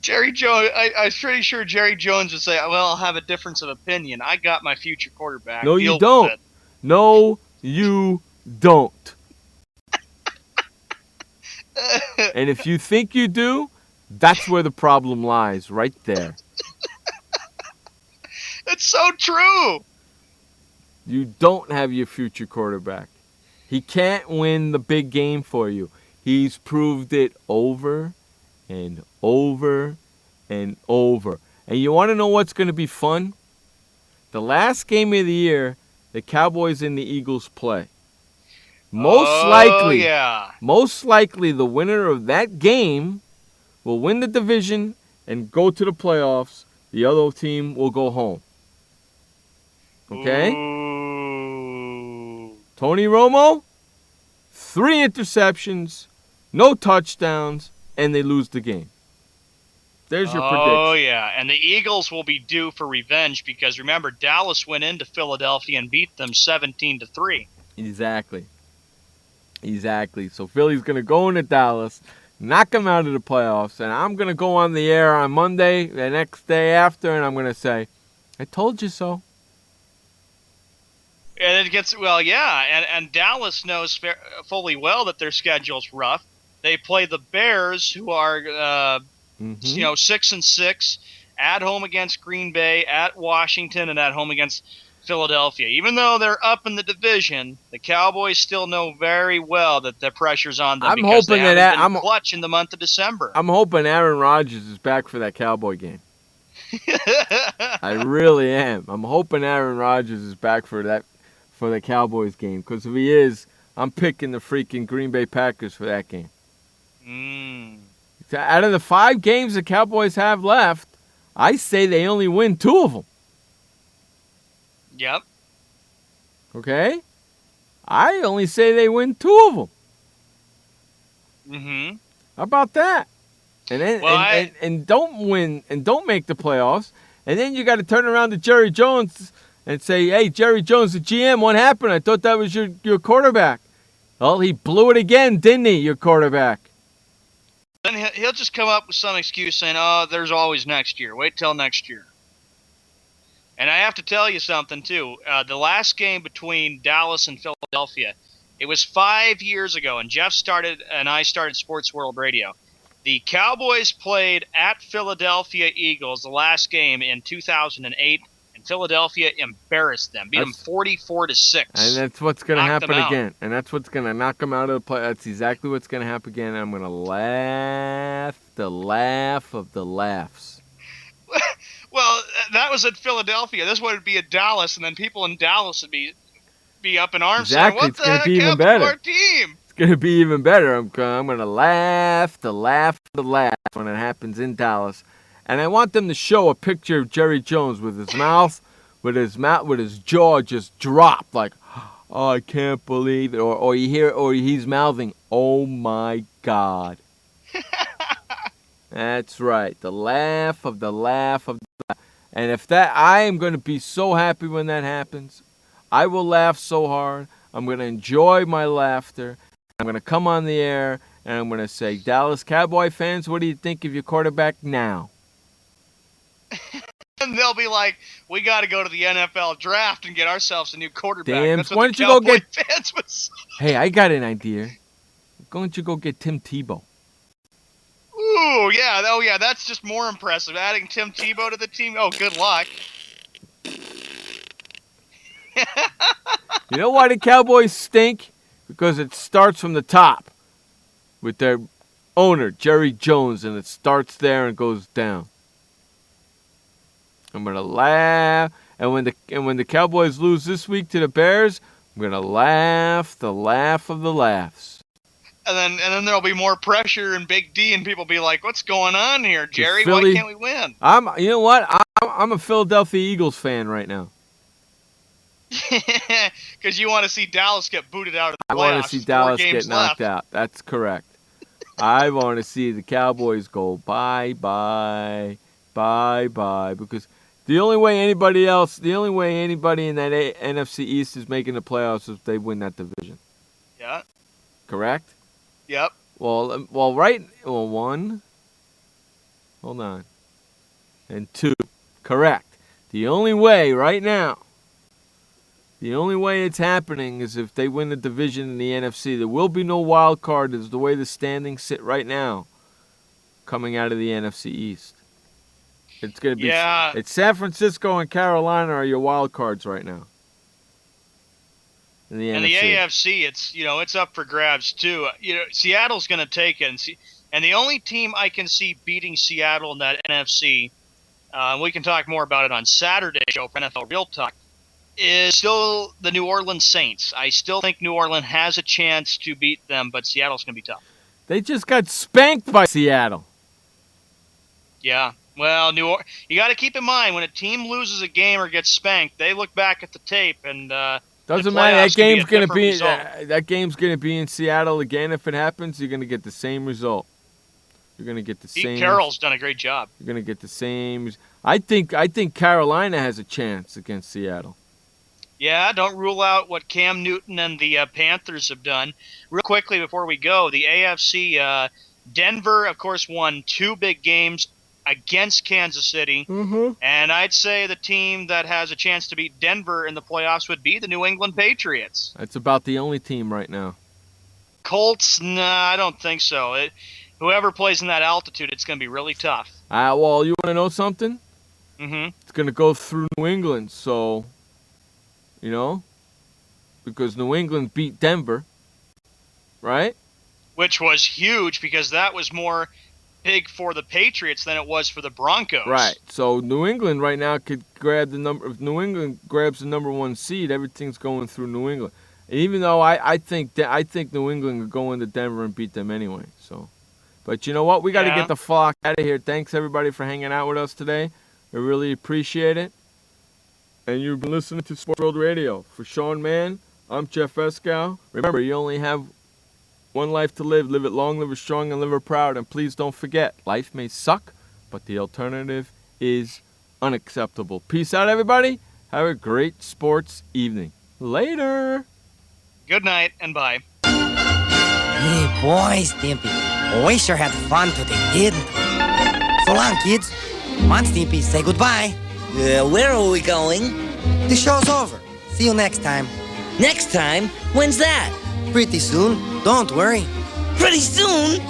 Jerry Jones. I'm pretty sure Jerry Jones would say, "Well, I'll have a difference of opinion. I got my future quarterback." No, Deal you with don't. it." No, you don't. And if you think you do, that's where the problem lies, right there. It's so true. You don't have your future quarterback. He can't win the big game for you. He's proved it over and over and over. And you want to know what's going to be fun? The last game of the year, the Cowboys and the Eagles play. Most likely the winner of that game will win the division and go to the playoffs. The other team will go home. Okay? Ooh. Tony Romo, 3 interceptions, no touchdowns, and they lose the game. There's your prediction. Oh, yeah. And the Eagles will be due for revenge because, remember, Dallas went into Philadelphia and beat them 17-3. Exactly. So Philly's going to go into Dallas, knock them out of the playoffs, and I'm going to go on the air on Monday, the next day after, and I'm going to say, I told you so. And it gets, well, yeah, and Dallas knows fully well that their schedule's rough. They play the Bears, who are, 6-6, at home against Green Bay, at Washington, and at home against Philadelphia. Even though they're up in the division, the Cowboys still know very well that the pressure's on them because they haven't been clutch in the month of December. I'm hoping Aaron Rodgers is back for that Cowboy game. I really am. I'm hoping Aaron Rodgers is back for the Cowboys game, because if he is, I'm picking the freaking Green Bay Packers for that game. Out of the 5 games the Cowboys have left, I say they only win 2 of them. Yep. Okay? I only say they win 2 of them. Mm-hmm. How about that? And then Well, and don't win and don't make the playoffs. And then you got to turn around to Jerry Jones and say, "Hey, Jerry Jones, the GM, what happened? I thought that was your quarterback." Well, he blew it again, didn't he, your quarterback? Then he'll just come up with some excuse saying, "Oh, there's always next year. Wait till next year." And I have to tell you something, too. The last game between Dallas and Philadelphia, it was 5 years ago, and Jeff started and I started Sports World Radio. The Cowboys played at Philadelphia Eagles the last game in 2008, and Philadelphia embarrassed them, beat them 44-6. And that's what's going to happen them out. again. And that's what's going to knock them out of the play. That's exactly what's going to happen again. And I'm going to laugh the laugh of the laughs. Well, that was at Philadelphia. This would be at Dallas, and then people in Dallas would be up in arms Exactly. saying, It's "What the gonna heck be even happened better. to our team?" It's going to be even better. I'm going to laugh the laugh when it happens in Dallas. And I want them to show a picture of Jerry Jones with his mouth, with his jaw just dropped, like, "Oh, I can't believe it," or he's mouthing, "Oh my God." That's right. The laugh of the laugh of the laugh. And I am going to be so happy when that happens. I will laugh so hard. I'm going to enjoy my laughter. I'm going to come on the air and I'm going to say, "Dallas Cowboy fans, what do you think of your quarterback now?" And they'll be like, "We got to go to the NFL draft and get ourselves a new quarterback." Damn, That's why what don't the you go Cowboy get- fans would say. Hey, I got an idea. Why don't you go get Tim Tebow? Ooh, yeah. Oh, yeah, that's just more impressive. Adding Tim Tebow to the team, oh, good luck. You know why the Cowboys stink? Because it starts from the top with their owner, Jerry Jones, and it starts there and goes down. I'm going to laugh. And when the Cowboys lose this week to the Bears, I'm going to laugh the laugh of the laughs. And then there'll be more pressure and Big D, and people be like, "What's going on here, Jerry? Philly- Why can't we win?" You know what? I'm a Philadelphia Eagles fan right now. Because you want to see Dallas get booted out of the I playoffs. want to see 4 Dallas games get knocked left. out. That's correct. I want to see the Cowboys go bye-bye, bye-bye, because the only way anybody in that NFC East is making the playoffs is if they win that division. Yeah. Correct? Yep. Well, 1. Hold on. And 2. Correct. The only way right now, the only way it's happening is if they win the division in the NFC. There will be no wild card. Is the way the standings sit right now coming out of the NFC East. It's going to be It's San Francisco and Carolina are your wild cards right now. In the And NFC. the AFC, it's up for grabs too. Seattle's going to take it, and the only team I can see beating Seattle in that NFC, we can talk more about it on Saturday's show for NFL Real Talk, is still the New Orleans Saints. I still think New Orleans has a chance to beat them, but Seattle's going to be tough. They just got spanked by Seattle. Yeah. Well, you got to keep in mind when a team loses a game or gets spanked, they look back at the tape and Doesn't the matter. That playoffs can be game's a gonna different be result. that game's gonna be in Seattle again. If it happens, you're gonna get the same result. You're gonna get the Pete same. Carroll's done a great job. You're gonna get the same. I think Carolina has a chance against Seattle. Yeah, don't rule out what Cam Newton and the Panthers have done. Real quickly before we go, the AFC, Denver, of course, won 2 big games against Kansas City. Mm-hmm. And I'd say the team that has a chance to beat Denver in the playoffs would be the New England Patriots. That's about the only team right now. Colts, nah, I don't think so. Whoever plays in that altitude, it's going to be really tough. Well, you want to know something? It's going to go through New England. So, you know, because New England beat Denver, right? Which was huge because that was more big for the Patriots than it was for the Broncos. Right. So New England right now could grab the number. If New England grabs the number 1 seed, everything's going through New England. And even though I think New England could go into Denver and beat them anyway. So, but you know what? We got to get the flock out of here. Thanks everybody for hanging out with us today. I really appreciate it. And you've been listening to Sports World Radio. For Sean Mann, I'm Jeff Escow. Remember, you only have one life to live. Live it long, live it strong, and live it proud. And please don't forget, life may suck, but the alternative is unacceptable. Peace out, everybody. Have a great sports evening. Later. Good night and bye. Hey, boy, Stimpy. We sure had fun today, didn't we? So long, kids. Come on, Stimpy, say goodbye. Where are we going? The show's over. See you next time. Next time? When's that? Pretty soon. Don't worry. Pretty soon?